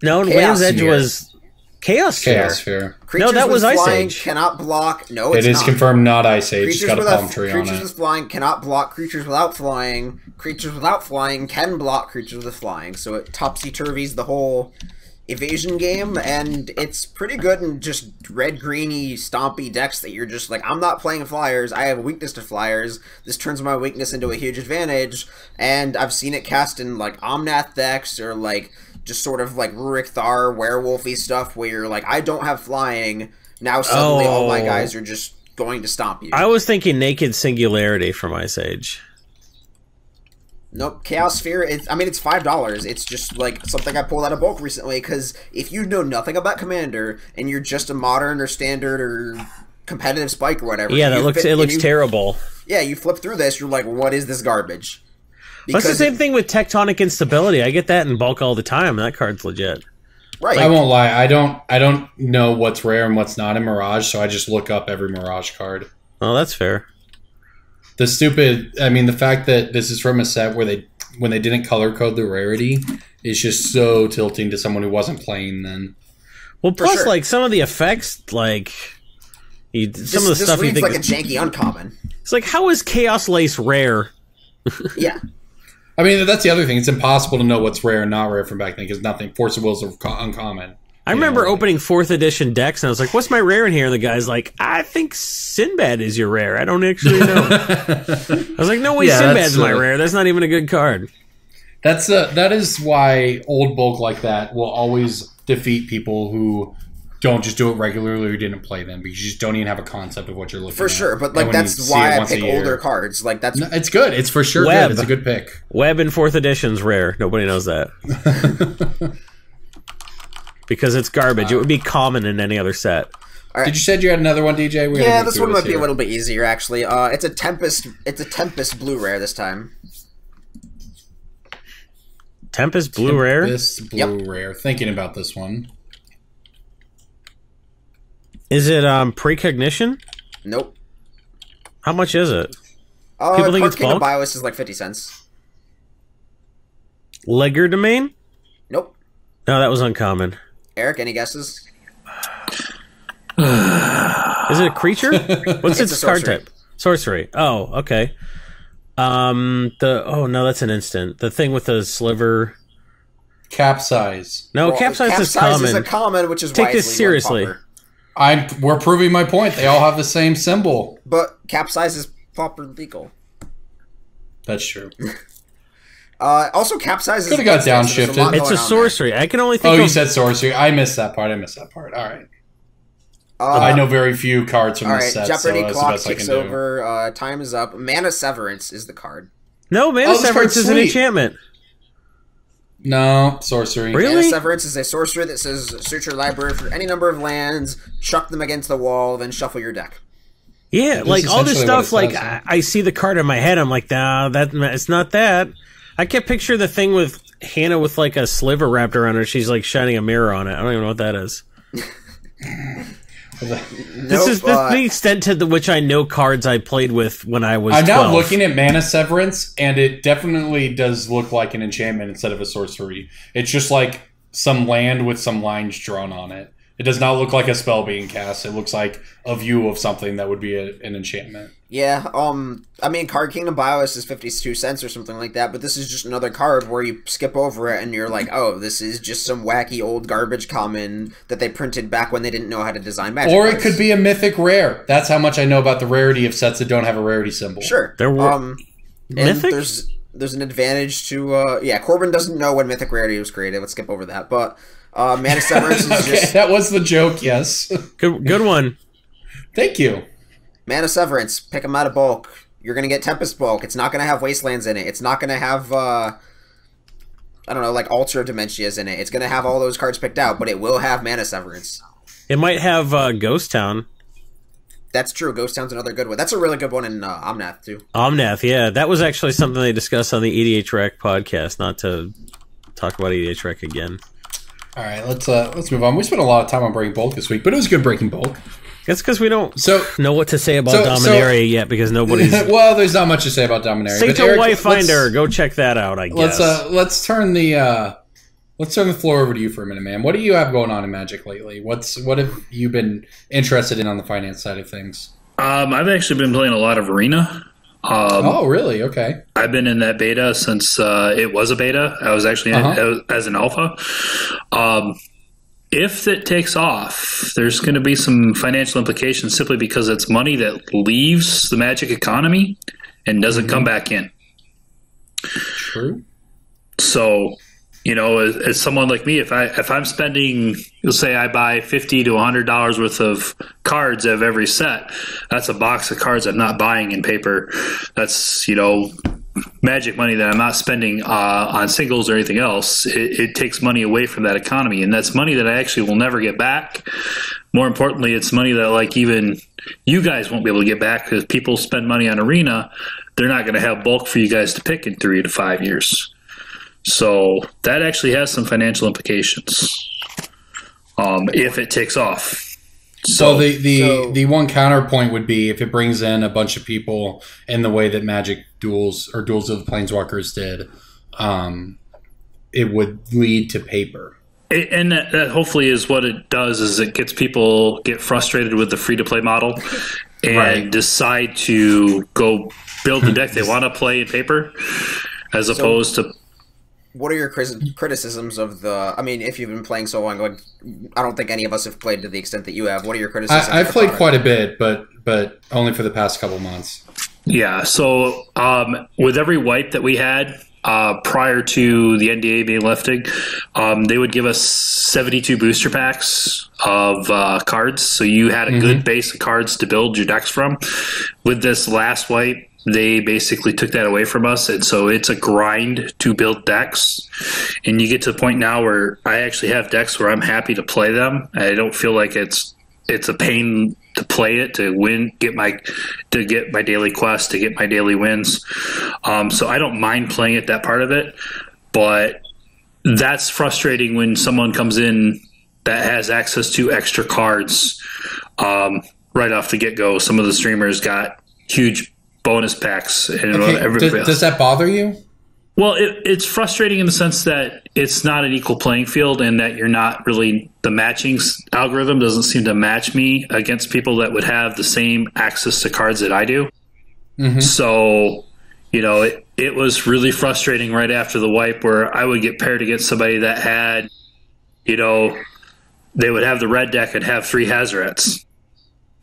no, Land's Edge was Chaos Sphere. No, that was Ice Age. Cannot block. No, it's not. It is confirmed not Ice Age. Creatures it's got a palm tree on it. Creatures with flying cannot block creatures without flying. Creatures without flying can block creatures with flying. So it topsy-turvies the whole evasion game, and it's pretty good in just red-greeny, stompy decks that you're just like, I'm not playing flyers, I have a weakness to flyers, this turns my weakness into a huge advantage, and I've seen it cast in, like, Omnath decks, or, like, just sort of, like, Rurik Thar, werewolfy stuff, where you're like, I don't have flying, now suddenly all my guys are just going to stomp you. I was thinking Naked Singularity from Ice Age. Nope, Chaos Sphere, it's $5. It's just, like, something I pulled out of bulk recently, because if you know nothing about Commander, and you're just a Modern or Standard or competitive Spike or whatever... Yeah, it looks terrible. Yeah, you flip through this, you're like, what is this garbage? That's the same thing with Tectonic Instability. I get that in bulk all the time, and that card's legit. Right. I won't lie. I don't know what's rare and what's not in Mirage, so I just look up every Mirage card. Oh, that's fair. The fact that this is from a set where when they didn't color code the rarity is just so tilting to someone who wasn't playing then. Well, plus, like, some of the effects, like... some of the stuff you think... like a janky uncommon. It's like, how is Chaos Lace rare? Yeah. I mean, that's the other thing. It's impossible to know what's rare and not rare from back then because nothing. Force of Wills are uncommon. I remember opening 4th edition decks, and I was like, what's my rare in here? And the guy's like, I think Sinbad is your rare. I don't actually know. I was like, no way, Sinbad's my rare. That's not even a good card. That is why old bulk like that will always defeat people who don't just do it regularly or didn't play them because you just don't even have a concept of what you're looking at. For sure, but like that's why I pick older cards. Like that's it's good. It's for sure good. It's a good pick. Web in 4th edition's rare. Nobody knows that. Because it's garbage. It would be common in any other set. Right. Did you said you had another one, DJ? Yeah, this one might be a little bit easier actually. It's a Tempest. It's a Tempest blue rare this time. Tempest blue rare. Tempest blue rare. Thinking about this one. Is it precognition? Nope. How much is it? People think it's bulk? BIOS is like 50 cents. Legerdemain? Nope. No, that was uncommon. Eric, any guesses? Is it a creature? What's its card type? Sorcery. Oh, okay. No, that's an instant. The thing with the sliver. Capsize. No, capsize is common. Capsize is a common, which is take this seriously. We're proving my point. They all have the same symbol. But capsize is proper legal. That's true. Also, capsize could have got downshifted. It's a sorcery. I can only think. Oh, you said sorcery. I missed that part. All right. I know very few cards from this set. Jeopardy so clock ticks over. Time is up. Mana Severance is the card. No, Mana Severance is an enchantment. No, sorcery. Really? Mana Severance is a sorcery that says search your library for any number of lands, chuck them against the wall, then shuffle your deck. Yeah, like all this stuff, like I see the card in my head, I'm like, nah, it's not that. I can't picture the thing with Hannah with like a sliver wrapped around her. She's like shining a mirror on it. I don't even know what that is. This is the extent to which I know cards I played with when I was 12. I'm now looking at Mana Severance, and it definitely does look like an enchantment instead of a sorcery. It's just like some land with some lines drawn on it. It does not look like a spell being cast. It looks like a view of something that would be an enchantment. Yeah, I mean, Card Kingdom BIOS is 52 cents or something like that, but this is just another card where you skip over it and you're like, oh, this is just some wacky old garbage common that they printed back when they didn't know how to design Magic. Or it could be a mythic rare. That's how much I know about the rarity of sets that don't have a rarity symbol. Sure. Mythic? There's an advantage to, Corbin doesn't know when Mythic Rarity was created. Let's skip over that, but Mana Severance is just... that was the joke, yes. Good one. Thank you. Mana Severance, pick them out of bulk. You're going to get Tempest bulk. It's not going to have Wastelands in it. It's not going to have, like Altar of Dementias in it. It's going to have all those cards picked out, but it will have Mana Severance. It might have Ghost Town. That's true. Ghost Town's another good one. That's a really good one in Omnath, too. Omnath, yeah. That was actually something they discussed on the EDH Rec podcast, not to talk about EDH Rec again. All right, let's move on. We spent a lot of time on Breaking Bulk this week, but it was good Breaking Bulk. That's because we don't know what to say about Dominaria yet, because nobody's... well, there's not much to say about Dominaria. Sato Wayfinder, go check that out, I guess. Let's turn the floor over to you for a minute, man. What do you have going on in Magic lately? What have you been interested in on the finance side of things? I've actually been playing a lot of Arena. Oh, really? Okay. I've been in that beta since it was a beta. I was actually in it as an alpha. If it takes off, there's going to be some financial implications simply because it's money that leaves the Magic economy and doesn't come back in. True. So, as someone like me, if I'm spending, let's say I buy $50 to $100 worth of cards of every set, that's a box of cards I'm not buying in paper. That's, Magic money that I'm not spending on singles or anything else. It takes money away from that economy, and that's money that I actually will never get back. More importantly, it's money that like even you guys won't be able to get back because people spend money on Arena they're not going to have bulk for you guys to pick in 3 to 5 years. So that actually has some financial implications if it takes off. So the one counterpoint would be if it brings in a bunch of people in the way that Magic Duels or Duels of the Planeswalkers did, it would lead to paper. And that hopefully is what it does, is it gets people get frustrated with the free-to-play model and decide to go build the deck they want to play in paper as opposed to... What are your criticisms of the... I mean, if you've been playing so long, like, I don't think any of us have played to the extent that you have. What are your criticisms? I've played quite a bit, but only for the past couple months. Yeah, so with every wipe that we had prior to the NDA being lifted, they would give us 72 booster packs of cards. So you had a good base of cards to build your decks from. With this last wipe, they basically took that away from us, and so it's a grind to build decks. And you get to the point now where I actually have decks where I'm happy to play them. I don't feel like it's a pain to play it, to win, get my daily quest, to get my daily wins. So I don't mind playing it, that part of it, but that's frustrating when someone comes in that has access to extra cards right off the get-go. Some of the streamers got huge bonus packs. And does that bother you? Well, it's frustrating in the sense that it's not an equal playing field, and that you're not really, the matching algorithm doesn't seem to match me against people that would have the same access to cards that I do. So, it was really frustrating right after the wipe where I would get paired against somebody that had, they would have the red deck and have 3 Hazarets.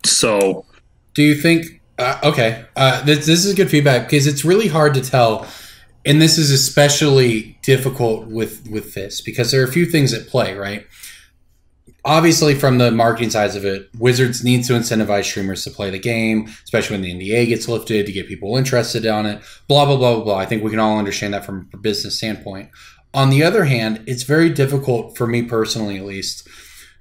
So, do you think... this is good feedback, because it's really hard to tell, and this is especially difficult with this because there are a few things at play, right? Obviously, from the marketing sides of it, Wizards needs to incentivize streamers to play the game, especially when the NDA gets lifted, to get people interested on it, blah, blah, blah, blah, blah. I think we can all understand that from a business standpoint. On the other hand, it's very difficult for me personally, at least,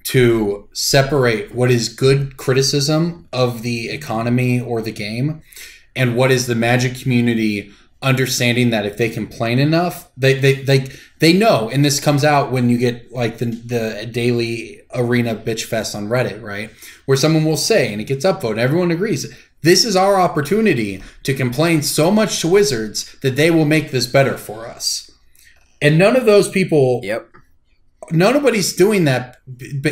to separate what is good criticism of the economy or the game and what is the Magic community understanding that if they complain enough, they know. And this comes out when you get like the daily arena bitch fest on Reddit, right? Where someone will say, and it gets upvoted, everyone agrees, this is our opportunity to complain so much to Wizards that they will make this better for us. And none of those people... Yep. Nobody's doing that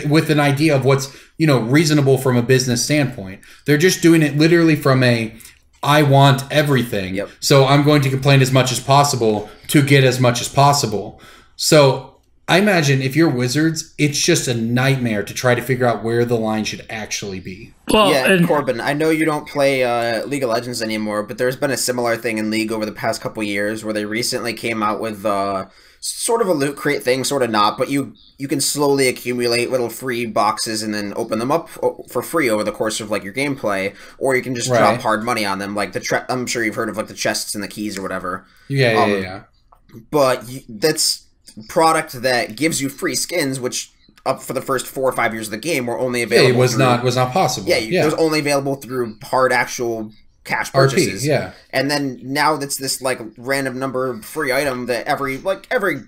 with an idea of what's, reasonable from a business standpoint. They're just doing it literally from I want everything. Yep. So I'm going to complain as much as possible to get as much as possible. So I imagine if you're Wizards, it's just a nightmare to try to figure out where the line should actually be. Well, yeah, Corbin, I know you don't play League of Legends anymore, but there's been a similar thing in League over the past couple years where they recently came out with sort of a loot crate thing, sort of not, but you can slowly accumulate little free boxes and then open them up for free over the course of like your gameplay, or you can just drop hard money on them, like I'm sure you've heard of like the chests and the keys or whatever. Yeah. But that's product that gives you free skins, which up for the first 4 or 5 years of the game were only available. Yeah, it was not possible. Yeah, it was only available through hard actual cash purchases. RP, and then now that's this like random number free item that every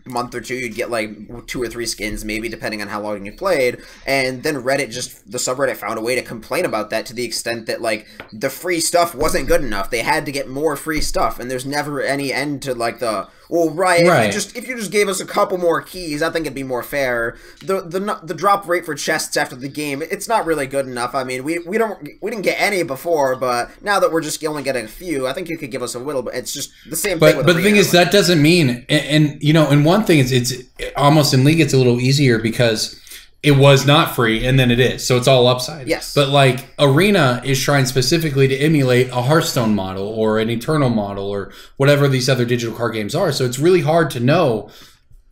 month or two you'd get like 2 or 3 skins, maybe depending on how long you played. And then Reddit the subreddit found a way to complain about that to the extent that like the free stuff wasn't good enough. They had to get more free stuff, and there's never any end to like the if you just gave us a couple more keys, I think it'd be more fair. The drop rate for chests after the game, it's not really good enough. I mean, we didn't get any before, but now that we're just only getting a few, I think you could give us a little bit. It's just the same thing. But the thing is, that doesn't mean, and one thing is, it's almost in League, it's a little easier because it was not free, and then it is. So it's all upside. Yes. But like Arena is trying specifically to emulate a Hearthstone model or an Eternal model or whatever these other digital card games are. So it's really hard to know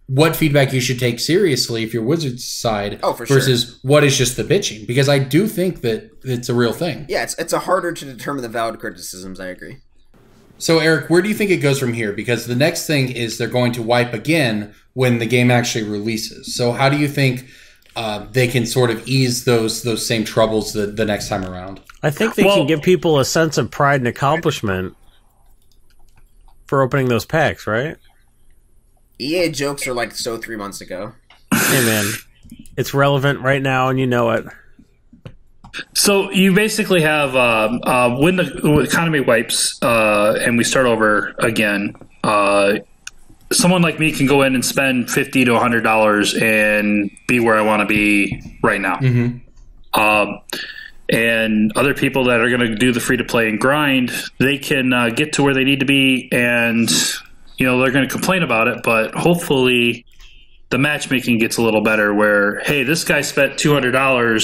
what feedback you should take seriously if you're Wizards side versus what is just the bitching. Because I do think that it's a real thing. Yeah, it's a harder to determine the valid criticisms, I agree. So Eric, where do you think it goes from here? Because the next thing is they're going to wipe again when the game actually releases. So how do you think they can sort of ease those same troubles the next time around? I think they can give people a sense of pride and accomplishment for opening those packs, right? EA jokes are like so 3 months ago. Hey man, it's relevant right now, and you know it. So you basically have when the economy wipes and we start over again. Someone like me can go in and spend $50 to $100 and be where I want to be right now. And other people that are going to do the free to play and grind, they can get to where they need to be, and they're going to complain about it. But hopefully, the matchmaking gets a little better. Where this guy spent $200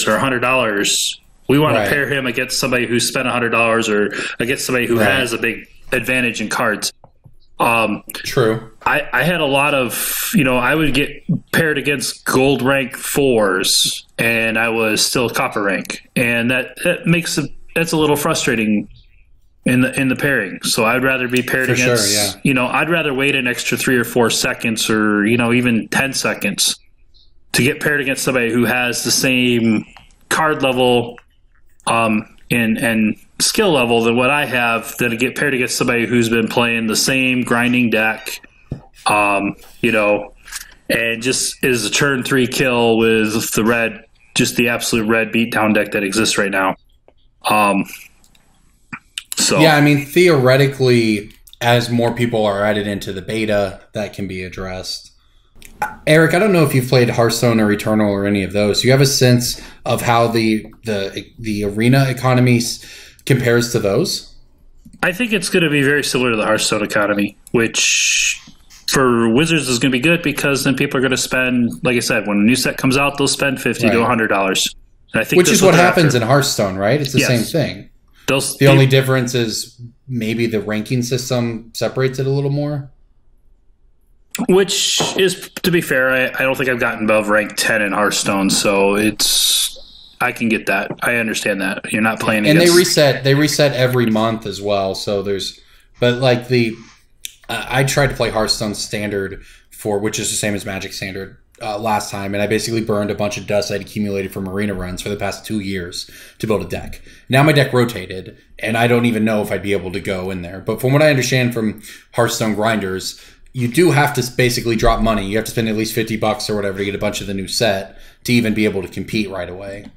or $100. We want to pair him against somebody who spent $100 or against somebody who has a big advantage in cards. True. I had a lot of, I would get paired against gold rank 4s and I was still copper rank. And that's a little frustrating in the pairing. So I'd rather be paired against, I'd rather wait an extra 3 or 4 seconds or, even 10 seconds to get paired against somebody who has the same card level, and skill level than what I have, than to get paired against somebody who's been playing the same grinding deck, and just is a turn 3 kill with the red, just the absolute red beatdown deck that exists right now. Theoretically, as more people are added into the beta, that can be addressed. Eric, I don't know if you've played Hearthstone or Eternal or any of those. Do you have a sense of how the arena economy compares to those? I think it's going to be very similar to the Hearthstone economy, which for Wizards is going to be good because then people are going to spend, like I said, when a new set comes out, they'll spend $50 to $100. And I think which is what happens in Hearthstone, right? It's the same thing. The only difference is maybe the ranking system separates it a little more. Which is, to be fair, I don't think I've gotten above rank 10 in Hearthstone, so I can get that. I understand that. You're not playing against... And they reset every month as well, so I tried to play Hearthstone Standard which is the same as Magic Standard last time, and I basically burned a bunch of dust I'd accumulated from arena runs for the past 2 years to build a deck. Now my deck rotated, and I don't even know if I'd be able to go in there. But from what I understand from Hearthstone grinders, you do have to basically drop money. You have to spend at least $50 or whatever to get a bunch of the new set to even be able to compete right away.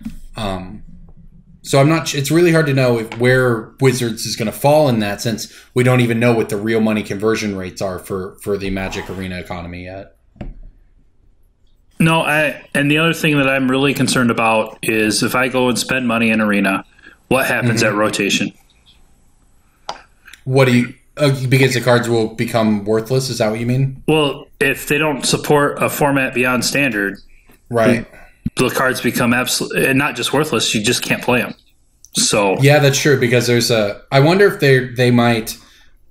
So I'm not. It's really hard to know where Wizards is going to fall in that, since we don't even know what the real money conversion rates are for the Magic Arena economy yet. No, and the other thing that I'm really concerned about is if I go and spend money in Arena, what happens at rotation? What do you? Because the cards will become worthless? Is that what you mean? Well, if they don't support a format beyond Standard, right, the cards become absolutely, and not just worthless, you just can't play them. So yeah, that's true, because there's I wonder if they might,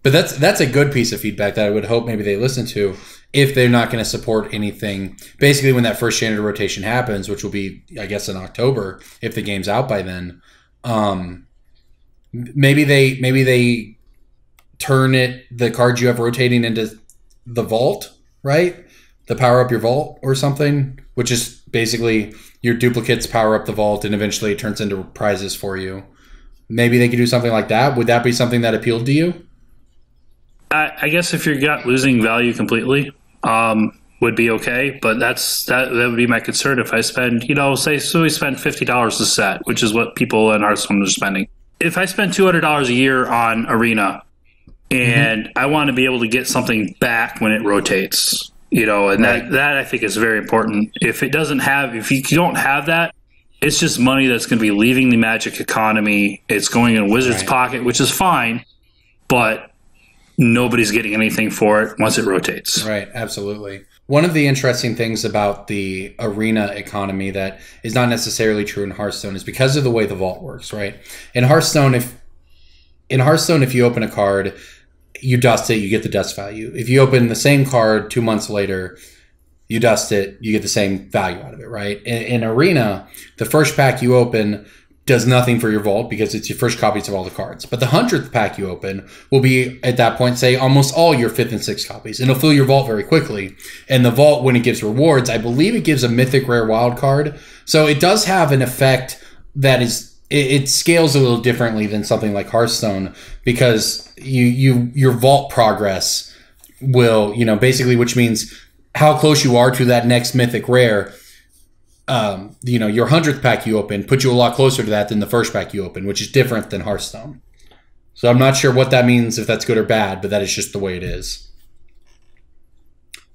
but that's a good piece of feedback that I would hope maybe they listen to, if they're not going to support anything. Basically, when that first Standard rotation happens, which will be, I guess, in October, if the game's out by then, maybe they turn the cards you have rotating into the vault, right? The power up your vault or something, which is basically your duplicates power up the vault and eventually it turns into prizes for you. Maybe they could do something like that. Would that be something that appealed to you? I guess if you're not losing value completely, would be okay. But that would be my concern if I spend, so we spend $50 a set, which is what people in Hearthstone are spending. If I spend $200 a year on Arena, and I want to be able to get something back when it rotates, and that I think is very important. If you don't have that, it's just money that's going to be leaving the Magic economy. It's going in Wizards' pocket, which is fine, but nobody's getting anything for it once it rotates. Right, absolutely. One of the interesting things about the arena economy that is not necessarily true in Hearthstone is because of the way the vault works, right? In Hearthstone, if you open a card, you dust it, you get the dust value. If you open the same card 2 months later, you dust it, you get the same value out of it, right? In Arena, the first pack you open does nothing for your vault because it's your first copies of all the cards. But the 100th pack you open will be, at that point, say, almost all your 5th and 6th copies. And it'll fill your vault very quickly. And the vault, when it gives rewards, I believe it gives a mythic rare wild card. So it does have an effect that is it scales a little differently than something like Hearthstone, because your vault progress will, basically, which means how close you are to that next mythic rare. Your 100th pack you open put you a lot closer to that than the first pack you open, which is different than Hearthstone. So I'm not sure what that means, if that's good or bad, but that is just the way it is.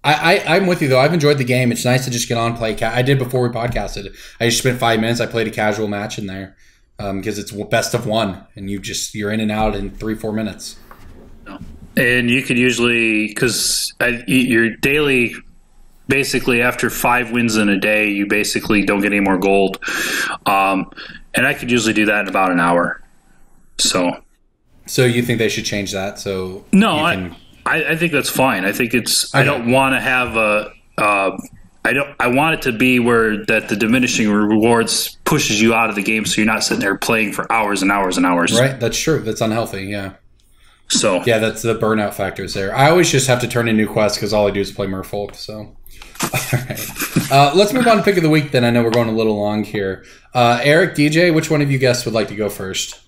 I'm with you, though. I've enjoyed the game. It's nice to just get on and play. I did before we podcasted. I just spent 5 minutes. I played a casual match in there because it's best of one, and you're in and out in 3-4 minutes. And you could usually, because your daily, basically after 5 wins in a day, you basically don't get any more gold. And I could usually do that in about an hour. So you think they should change that? So no, I think that's fine. I think it's. Okay. I don't want to have a. I want it to be where that the diminishing rewards pushes you out of the game, so you're not sitting there playing for hours and hours and hours. Right. That's true. That's unhealthy. Yeah. So yeah, that's the burnout factors there. I always just have to turn in new quests because all I do is play Merfolk. So all right. Let's move on to pick of the week. Then I know we're going a little long here. Eric, DJ, which one of you guests would like to go first?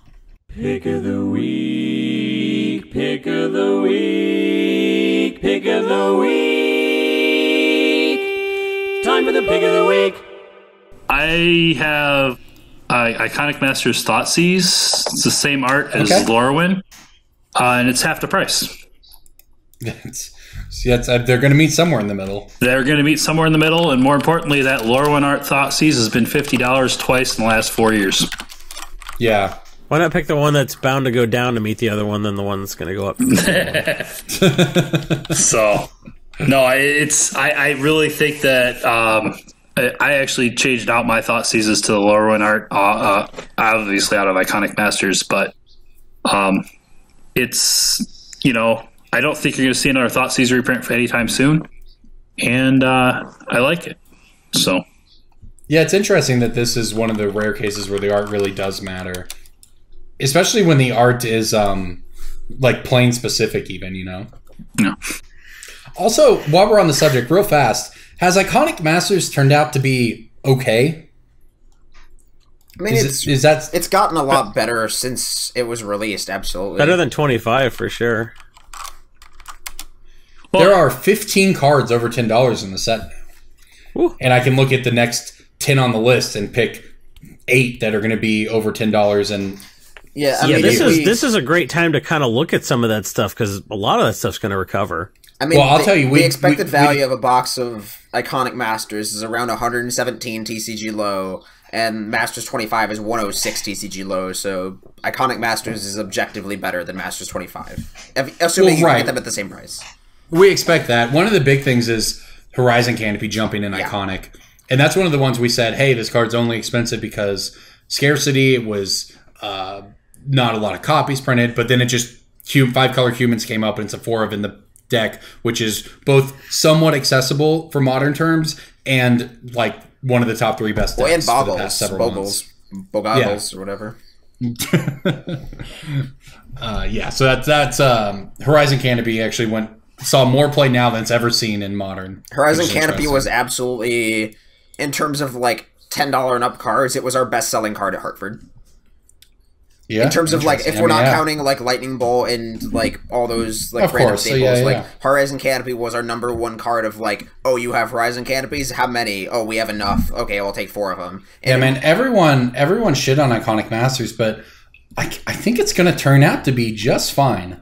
Pick of the week. Pick of the week. Pick of the week. Time for the pick of the week. I have Iconic Masters Thoughtseize. It's the same art as Lorwyn, and it's half the price. They're going to meet somewhere in the middle. They're going to meet somewhere in the middle, and more importantly, that Lorwyn art Thoughtseize has been $50 twice in the last 4 years. Yeah. Why not pick the one that's bound to go down to meet the other one than the one that's going to go up? So, no, I really think that I actually changed out my Thoughtseizes to the Lorwyn art, obviously out of Iconic Masters, but it's, I don't think you're going to see another Thoughtseize reprint for anytime soon, and I like it. So, yeah, it's interesting that this is one of the rare cases where the art really does matter. Especially when the art is like plane specific, even, No. Also, while we're on the subject, real fast, has Iconic Masters turned out to be okay? I mean, it's gotten a lot better since it was released. Absolutely, better than 25 for sure. Well, there are 15 cards over $10 in the set now, and I can look at the next 10 on the list and pick 8 that are going to be over $10 and. Yeah, this is a great time to kind of look at some of that stuff because a lot of that stuff's going to recover. I mean, I'll tell you, the expected value of a box of Iconic Masters is around 117 TCG low, and Masters 25 is 106 TCG low. So Iconic Masters is objectively better than Masters 25, assuming you can get them at the same price. We expect that. One of the big things is Horizon Canopy jumping in Iconic, and that's one of the ones we said, hey, this card's only expensive because scarcity. It was. Not a lot of copies printed, but then it just 5-color humans came up, and it's a 4 of in the deck, which is both somewhat accessible for modern terms and like one of the top 3 best decks and for the past several months. Boggles or whatever. So that's Horizon Canopy actually saw more play now than it's ever seen in modern. Horizon Canopy was absolutely, in terms of like $10 and up cards, it was our best selling card at Hartford. Yeah, in terms of like, if we're not counting like Lightning Bolt and like all those like random staples, like Horizon Canopy was our number 1 card of like, oh, you have Horizon Canopies? How many? Oh, we have enough. Okay, we'll take 4 of them. And man, everyone shit on Iconic Masters, but I think it's going to turn out to be just fine.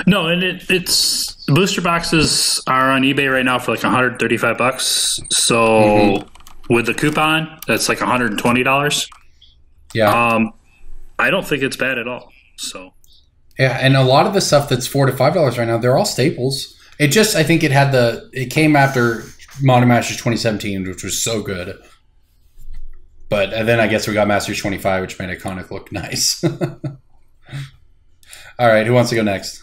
No, and it's booster boxes are on eBay right now for like $135. So with the coupon, that's like $120. Yeah. I don't think it's bad at all. So. Yeah, and a lot of the stuff that's $4 to $5 right now, they're all staples. I think it came after Modern Masters 2017, which was so good. But then I guess we got Masters 25, which made Iconic look nice. All right, who wants to go next?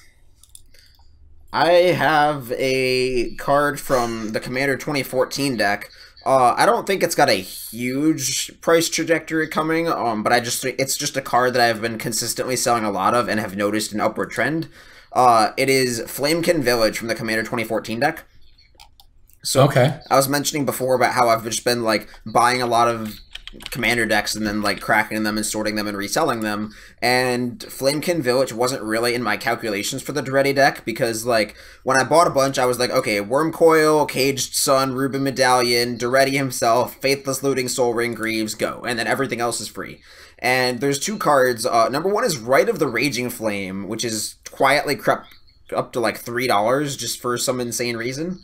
I have a card from the Commander 2014 deck. I don't think it's got a huge price trajectory coming, but it's just a card that I've been consistently selling a lot of and have noticed an upward trend. It is Flamekin Village from the Commander 2014 deck. So I was mentioning before about how I've just been like buying a lot of commander decks and then like cracking them and sorting them and reselling them. And Flamekin Village wasn't really in my calculations for the Daretti deck because like when I bought a bunch, I was like, okay, Wormcoil, Caged Sun, Rubin Medallion, Daretti himself, Faithless Looting, Soul Ring, Greaves, go. And then everything else is free. And there's 2 cards. Number 1 is Rite of the Raging Flame, which is quietly crept up to like $3 just for some insane reason.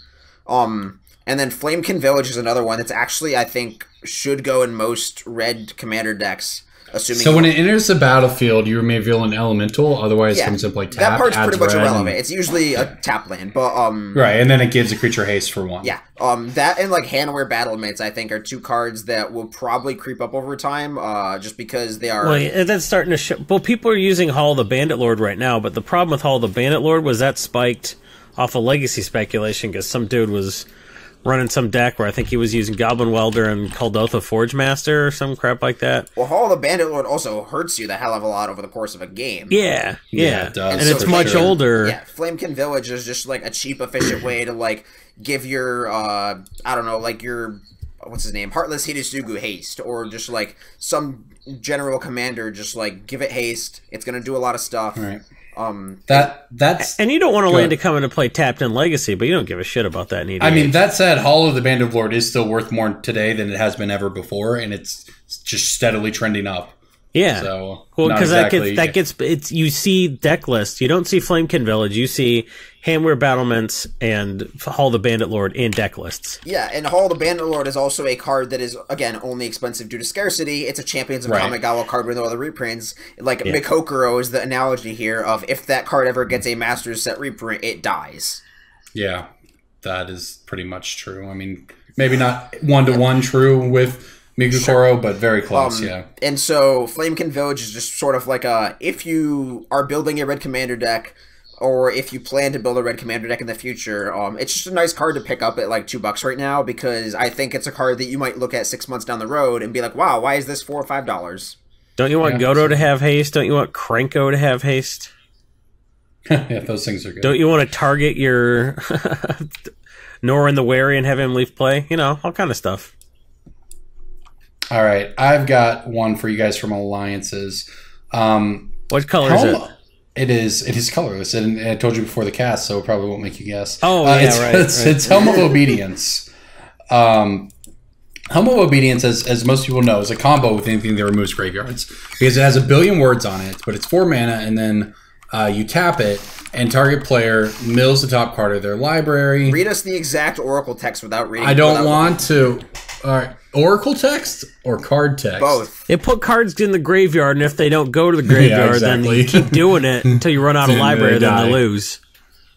And then Flamekin Village is another one that's actually, I think, should go in most red commander decks. Assuming so when it enters the battlefield, you may reveal an elemental. Otherwise, it comes up like tap. That part's pretty much irrelevant. It's usually a tap land, but right, and then it gives a creature haste for 1. Yeah, that and like Handwear Battlements, I think, are 2 cards that will probably creep up over time, just because they are. Well, and that's starting to show. Well, people are using Hall of the Bandit Lord right now, but the problem with Hall of the Bandit Lord was that spiked off of legacy speculation because some dude was running some deck where I think he was using Goblin Welder and Kuldotha Forge Master or some crap like that. Well, Hall of the Bandit Lord also hurts you the hell of a lot over the course of a game. Yeah, it does. And it's much older. Yeah, Flamekin Village is just like a cheap, efficient way to like give your, I don't know, like your, what's his name, Heartless Hidetsugu haste, or just like some general commander, just like give it haste. It's going to do a lot of stuff. Right. That's and you don't want a land to come into play tapped in Legacy, but you don't give a shit about that in EDH. I mean, that said, Hall of the Bandit Lord is still worth more today than it has been ever before, and it's just steadily trending up. Yeah, so well, because that gets it's you see deck lists, you don't see Flamekin Village, you see Handwear Battlements and Hall of the Bandit Lord in deck lists. Yeah, and Hall of the Bandit Lord is also a card that is, again, only expensive due to scarcity. It's a Champions of Kamigawa card with no other reprints. Like, Mikokoro is the analogy here of if that card ever gets a Masters set reprint, it dies. Yeah, that is pretty much true. I mean, maybe not 1-to-1 true with Mikokoro, but very close, yeah. And so, Flamekin Village is just sort of like if you are building a red commander deck, or if you plan to build a red commander deck in the future, it's just a nice card to pick up at like $2 right now, because I think it's a card that you might look at 6 months down the road and be like, wow, why is this $4 or $5? Don't you want Godo to have haste? Don't you want Krenko to have haste? Yeah, those things are good. Don't you want to target your Norin the Wary and have him leave play? You know, all kind of stuff. All right, I've got one for you guys from Alliances. What color is it? It is colorless, and I told you before the cast, so it probably won't make you guess. Oh, yeah, it's Helm of Obedience. Helm of Obedience, as most people know, is a combo with anything that removes graveyards, because it has 1 billion words on it, but it's 4 mana, and then you tap it, and target player mills the top card of their library. Read us the exact Oracle text without reading. I don't want to. All right. Oracle text or card text? Both. It put cards in the graveyard, and if they don't go to the graveyard, then you keep doing it until you run out of library, then they lose.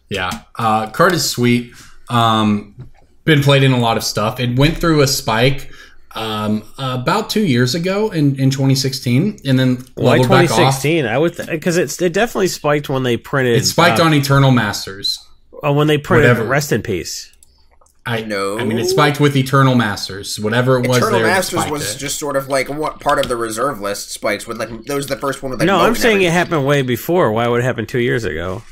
Yeah. Card is sweet. Been played in a lot of stuff. It went through a spike about 2 years ago in 2016, and then why 2016? I would because it definitely spiked when they printed. It spiked on Eternal Masters. When they printed Rest in Peace. I know. I mean, it spiked with Eternal Masters. Whatever it was, Eternal Masters was just sort of like what part of the reserve list spikes with like that was the first one with like. No, I'm saying it happened way before. Why would it happen 2 years ago?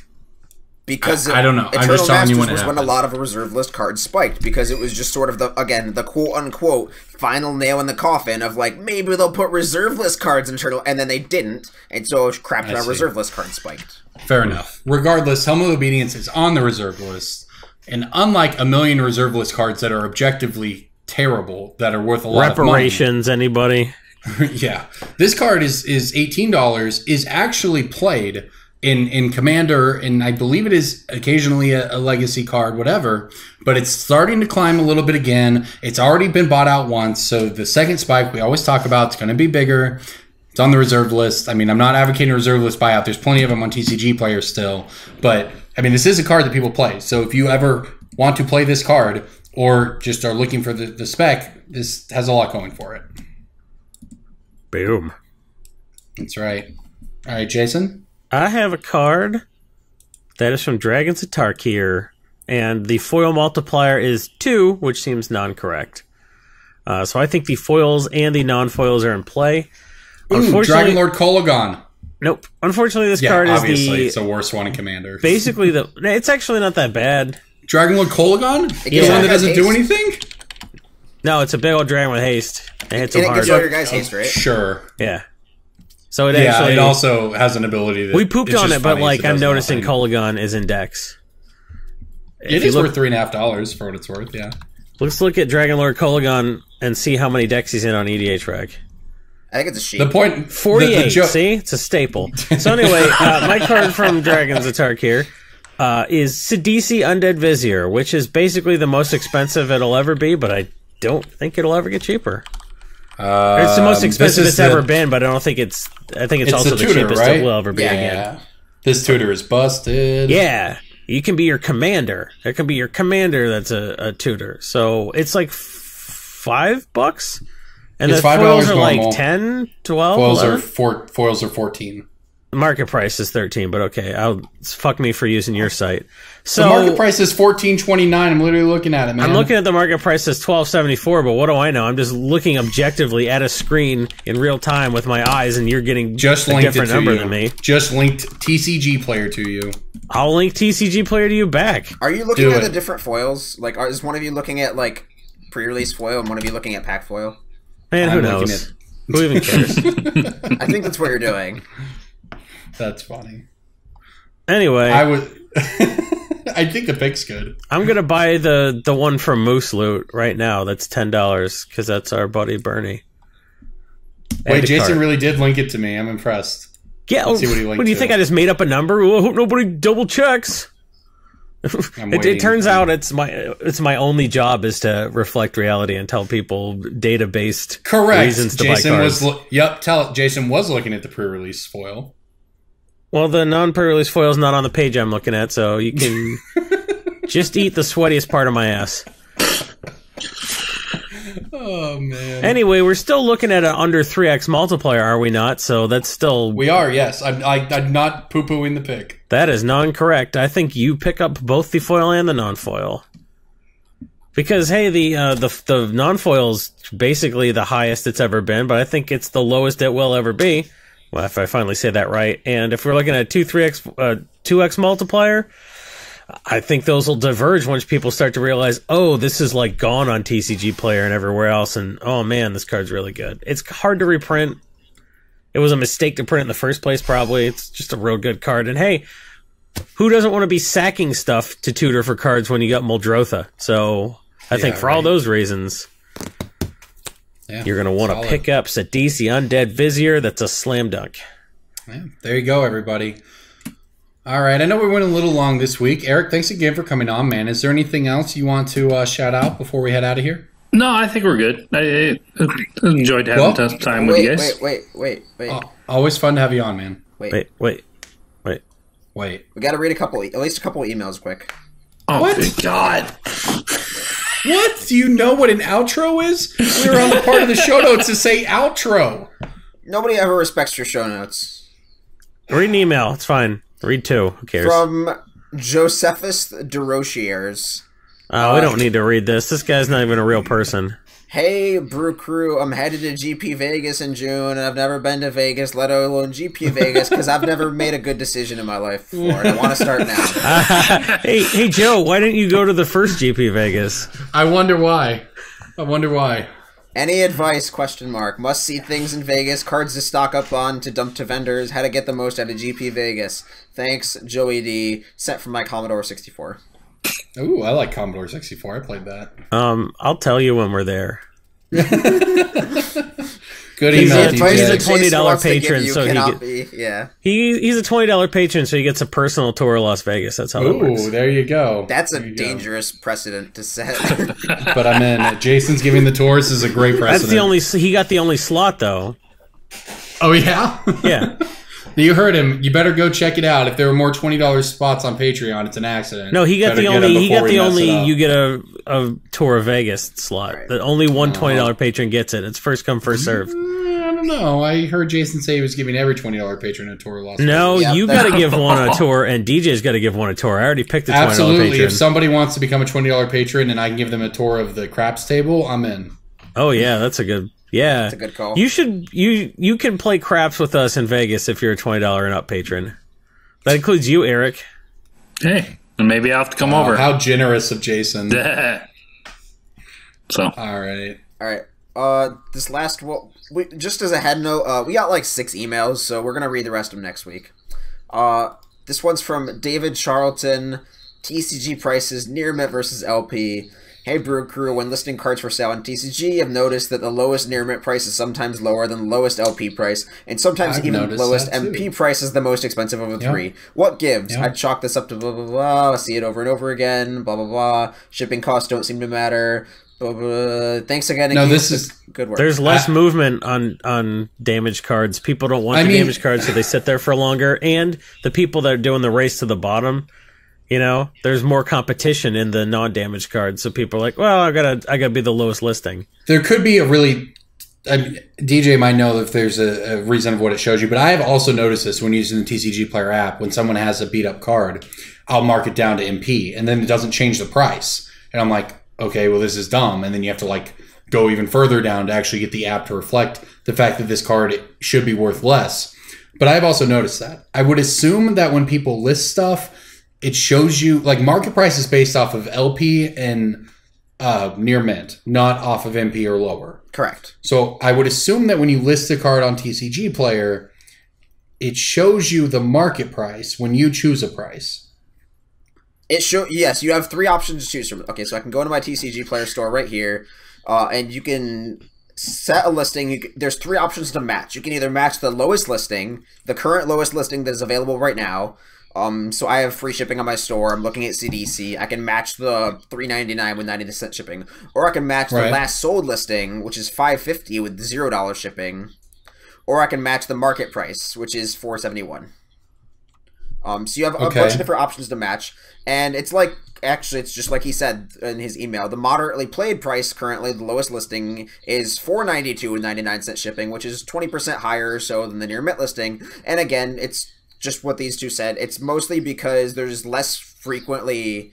Because I don't know. Eternal I'm just telling Masters you when was when a lot of reserve list cards spiked, because it was just sort of the quote unquote final nail in the coffin of like maybe they'll put reserve list cards in Eternal, and then they didn't, and so crap on reserve list cards spiked. Fair enough. Regardless, Helm of Obedience is on the reserve list. And unlike 1 million reserve list cards that are objectively terrible, that are worth a lot of money. Reparations, anybody? Yeah. This card is $18, is actually played in Commander, and I believe it is occasionally a legacy card, whatever. But it's starting to climb a little bit again. It's already been bought out once, so the second spike we always talk about, it's going to be bigger. It's on the reserve list. I mean, I'm not advocating a reserve list buyout. There's plenty of them on TCG Player still. But, I mean, this is a card that people play. So if you ever want to play this card or just are looking for the spec, this has a lot going for it. Boom. That's right. All right, Jason? I have a card that is from Dragons of Tarkir, and the foil multiplier is 2, which seems non-correct. So I think the foils and the non-foils are in play. Ooh, Dragon Lord Kolagon. Nope. Unfortunately, this card is obviously it's the worst one in Commander. Basically, it's actually not that bad. Dragon Lord Kolagon? The one that doesn't do anything? No, it's a big old dragon with haste. It hits him hard. It gives all your guys haste, right? Sure. Yeah. So it actually... it also has an ability that... We pooped on it, but like I'm noticing Kolagon is in Dex. It is worth $3.50 for what it's worth, yeah. Let's look at Dragon Lord Kolagon and see how many decks he's in on EDH Reg. I think it's a sheep. The point... 48, see? It's a staple. So anyway, my card from Dragon's Atark here is Sidisi Undead Vizier, which is basically the most expensive it'll ever be, but I don't think it'll ever get cheaper. It's the most expensive it's ever been, but I don't think it's... I think it's also the cheapest it will ever be again. This tutor is busted. Yeah. You can be your commander. It can be your commander that's a tutor. So it's like $5? And the foils are like 10, 12? Foils are 14. Market price is 13, but okay. Fuck me for using your site. So the market price is $14.29. I'm literally looking at it, man. I'm looking at the market price as $12.74, but what do I know? I'm just looking objectively at a screen in real time with my eyes, and you're getting just a different number than me. Just linked TCGPlayer to you. I'll link TCGPlayer to you back. Are you looking at the different foils? Like, is one of you looking at like pre-release foil, and one of you looking at pack foil? Man, who knows? Who even cares? I think that's what you're doing. That's funny. Anyway, I think the pick's good. I'm gonna buy the one from Moose Loot right now. That's $10 because that's our buddy Bernie. Wait, Jason really did link it to me. I'm impressed. Yeah. What do you think? I just made up a number? Well, I hope nobody double checks. It turns out it's my only job is to reflect reality and tell people data based reasons to buy cards. Jason was looking at the pre-release foil. Well, the non-pre-release foil is not on the page I'm looking at, so you can just eat the sweatiest part of my ass. Oh, man. Anyway, we're still looking at an under 3x multiplier, are we not? So that's still... We are, yes. I'm not poo-pooing the pick. That is non-correct. I think you pick up both the foil and the non-foil. Because, hey, the non-foil's basically the highest it's ever been, but I think it's the lowest it will ever be. Well, if I finally say that right. And if we're looking at 2x multiplier, I think those will diverge once people start to realize, oh, this is like gone on TCGPlayer and everywhere else, and oh man, this card's really good. It's hard to reprint. It was a mistake to print it in the first place, probably. It's just a real good card. And hey, who doesn't want to be sacking stuff to tutor for cards when you got Muldrotha? So I think for all those reasons... You're going to want to pick up Sidisi Undead Vizier. That's a slam dunk. Yeah, there you go, everybody. All right. I know we went a little long this week. Eric, thanks again for coming on, man. Is there anything else you want to shout out before we head out of here? No, I think we're good. I enjoyed having time with you guys. Wait. Always fun to have you on, man. Wait. We got to read at least a couple of emails quick. Oh, what? Good God. What? Do you know what an outro is? We were on the part of the show notes to say outro. Nobody ever respects your show notes. Read an email. It's fine. Read two. Who cares? From Josephus Deroshiers. Oh, we don't need to read this. This guy's not even a real person. Hey, Brew Crew, I'm headed to GP Vegas in June, and I've never been to Vegas, let alone GP Vegas, because I've never made a good decision in my life before, and I want to start now. Hey, Joe, why didn't you go to the first GP Vegas? I wonder why. Any advice, ? Must see things in Vegas, cards to stock up on, to dump to vendors, how to get the most out of GP Vegas. Thanks, Joey D, sent from my Commodore 64. Ooh, I like Commodore 64. I played that. I'll tell you when we're there. Good email. He's a $20 patron, so he's a $20 patron, so he gets a personal tour of Las Vegas. That's how that works. Ooh, there you go. That's a dangerous precedent to set. But I'm in. Jason's giving the tours is a great precedent. He got the only slot though. Oh yeah. Yeah. You heard him. You better go check it out. If there were more $20 spots on Patreon, it's an accident. No, he got the only. You get a tour of Vegas slot. Right. Only one $20 patron gets it. It's first come, first served. I don't know. I heard Jason say he was giving every $20 patron a tour of Las Vegas. No, you got to give one a tour, and DJ's got to give one a tour. I already picked the $20 Absolutely. patron. If somebody wants to become a $20 patron and I can give them a tour of the craps table, I'm in. Oh yeah, that's a good. Yeah, that's a good call. You can play craps with us in Vegas if you're a $20 and up patron. That includes you, Eric. Hey, maybe I'll have to come over. How generous of Jason. So all right. This last just as a head note, we got like 6 emails, so we're gonna read the rest of them next week. This one's from David Charlton. TCG prices near mint versus LP. Hey Brew Crew, when listing cards for sale on TCG, I've noticed that the lowest near mint price is sometimes lower than the lowest LP price, and sometimes even the lowest MP price is the most expensive of the 3. What gives? I'd chalk this up to blah blah blah. I see it over and over again. Blah blah blah. Shipping costs don't seem to matter. Blah, blah. Thanks again. No, this is good work. There's less movement on damaged cards. People don't want the damaged cards, so they sit there for longer. And the people that are doing the race to the bottom, you know, there's more competition in the non-damaged cards. So people are like, well, I gotta be the lowest listing. There could be a really, DJ might know if there's a reason of what it shows you, but I have also noticed this when using the TCG Player app. When someone has a beat up card, I'll mark it down to MP, and then it doesn't change the price, and I'm like, okay, well, this is dumb. And then you have to like go even further down to actually get the app to reflect the fact that this card should be worth less. But I've also noticed that. I would assume that when people list stuff, it shows you like market price is based off of LP and near mint, not off of MP or lower. Correct. So I would assume that when you list a card on TCG Player, it shows you the market price when you choose a price. Yes, you have 3 options to choose from. Okay, so I can go into my TCG Player store right here, and you can set a listing. There's 3 options to match. You can either match the lowest listing, the current lowest listing that is available right now. So I have free shipping on my store. I'm looking at CDC. I can match the $3.99 with 90% shipping, or I can match the last sold listing, which is $5.50 with $0 shipping, or I can match the market price, which is $4.71. So you have a bunch of different options to match, and it's like, actually, it's just like he said in his email. The moderately played price currently, the lowest listing, is $4.92 with 99% shipping, which is 20% higher or so than the near mint listing. And again, it's just what these two said. It's mostly because there's less frequently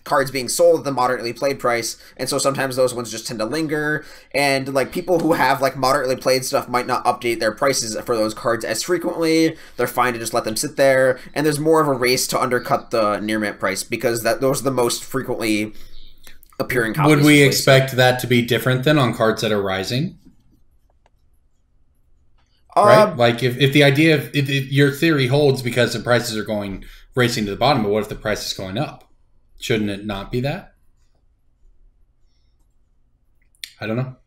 cards being sold at the moderately played price, and so sometimes those ones just tend to linger, and like people who have like moderately played stuff might not update their prices for those cards as frequently. They're fine to just let them sit there, and there's more of a race to undercut the near mint price because those are the most frequently appearing copies. Would we expect that to be different than on cards that are rising? Right? Like if the idea of if your theory holds because the prices are going racing to the bottom, but what if the price is going up? Shouldn't it not be that? I don't know.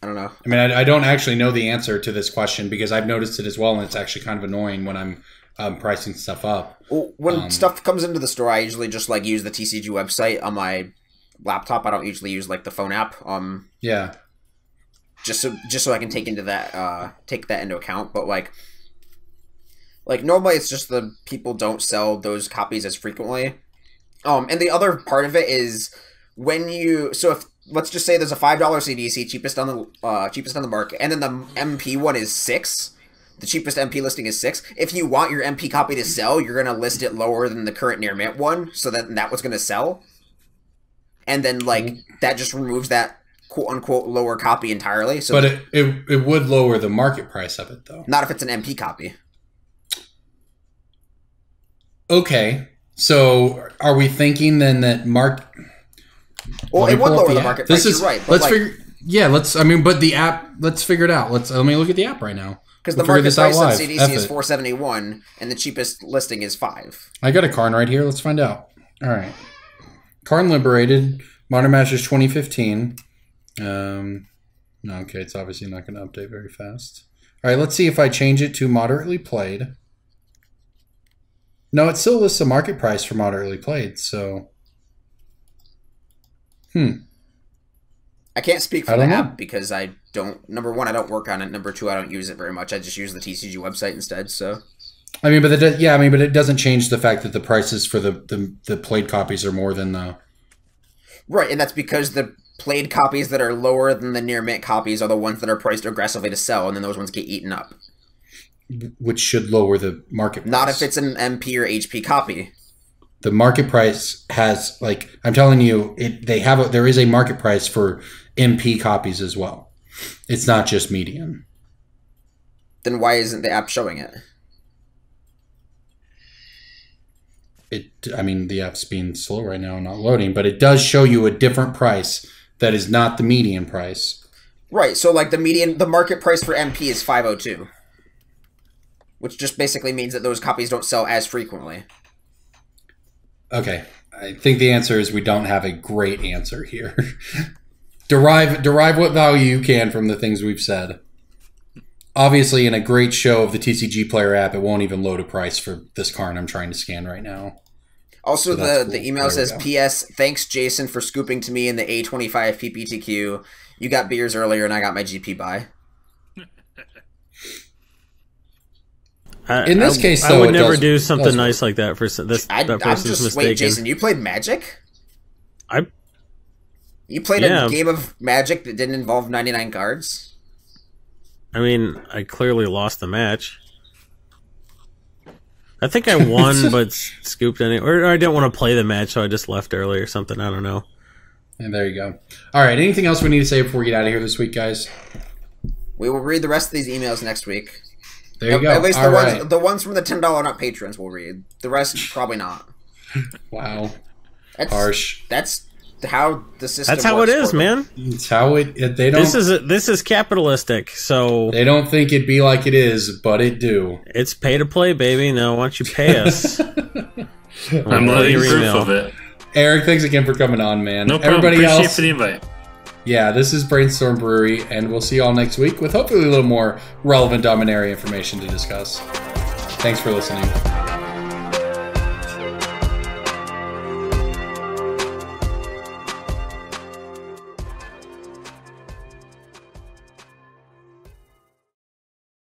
I don't know. I mean, I don't actually know the answer to this question because I've noticed it as well, and it's actually kind of annoying when I'm pricing stuff up. Well, when stuff comes into the store, I usually just like use the TCG website on my laptop. I don't usually use like the phone app. Yeah. Just so I can take that into account, but like normally it's just the people don't sell those copies as frequently. And the other part of it is when if let's just say there's a $5 CDC cheapest on the market, and then the MP one is $6. The cheapest MP listing is $6. If you want your MP copy to sell, you're gonna list it lower than the current near mint one, so that was gonna sell. And then that just removes that quote unquote lower copy entirely. So, but it would lower the market price of it though. Not if it's an MP copy. Okay. So, are we thinking then that Well, it would lower the market price. You're right. Let's figure. Yeah, let's. I mean, but the app. Let's figure it out. Let me look at the app right now. Because the market price on CDC is $4.71, and the cheapest listing is $5. I got a Karn right here. Let's find out. All right. Karn Liberated, Modern Masters 2015. No, okay, it's obviously not going to update very fast. All right, let's see if I change it to moderately played. No, it still lists a market price for moderately played, so... I can't speak for the app because I don't... Number one, I don't work on it. Number two, I don't use it very much. I just use the TCG website instead, so... I mean, but it doesn't change the fact that the prices for the played copies are more than the... Right, and that's because the played copies that are lower than the near mint copies are the ones that are priced aggressively to sell, and then those ones get eaten up. Which should lower the market price. Not if it's an MP or HP copy. The market price has, like, I'm telling you, there is a market price for MP copies as well. It's not just median. Then why isn't the app showing it? I mean, the app's being slow right now, not loading, but it does show you a different price that is not the median price. Right. So like the market price for MP is 502, which just basically means that those copies don't sell as frequently. Okay. I think the answer is we don't have a great answer here. Derive what value you can from the things we've said. Obviously, in a great show of the TCGPlayer app, it won't even load a price for this card I'm trying to scan right now. Also, so the email says, P.S. Thanks, Jason, for scooping to me in the A25 PPTQ. You got beers earlier, and I got my GP buy. In this case, though, I would never do something nice like that for this. That person's mistaken. Wait, Jason, you played Magic? You played a game of Magic that didn't involve 99 cards? I mean, I clearly lost the match. I think I won, but scooped anyway. Or I didn't want to play the match, so I just left early or something. I don't know. And there you go. All right, anything else we need to say before we get out of here this week, guys? We will read the rest of these emails next week. There you go. At least the ones from the $10 not patrons we'll read. The rest, probably not. Wow. Harsh. That's how the system That's how it is, man. It's how they don't. This is capitalistic, so they don't think it'd be like it is, but it do. It's pay to play, baby. Now, why don't you pay us? I'm loving proof of it. Eric, thanks again for coming on, man. No problem. Everybody Appreciate else, for the invite. Yeah, this is Brainstorm Brewery, and we'll see you all next week with hopefully a little more relevant Dominaria information to discuss. Thanks for listening.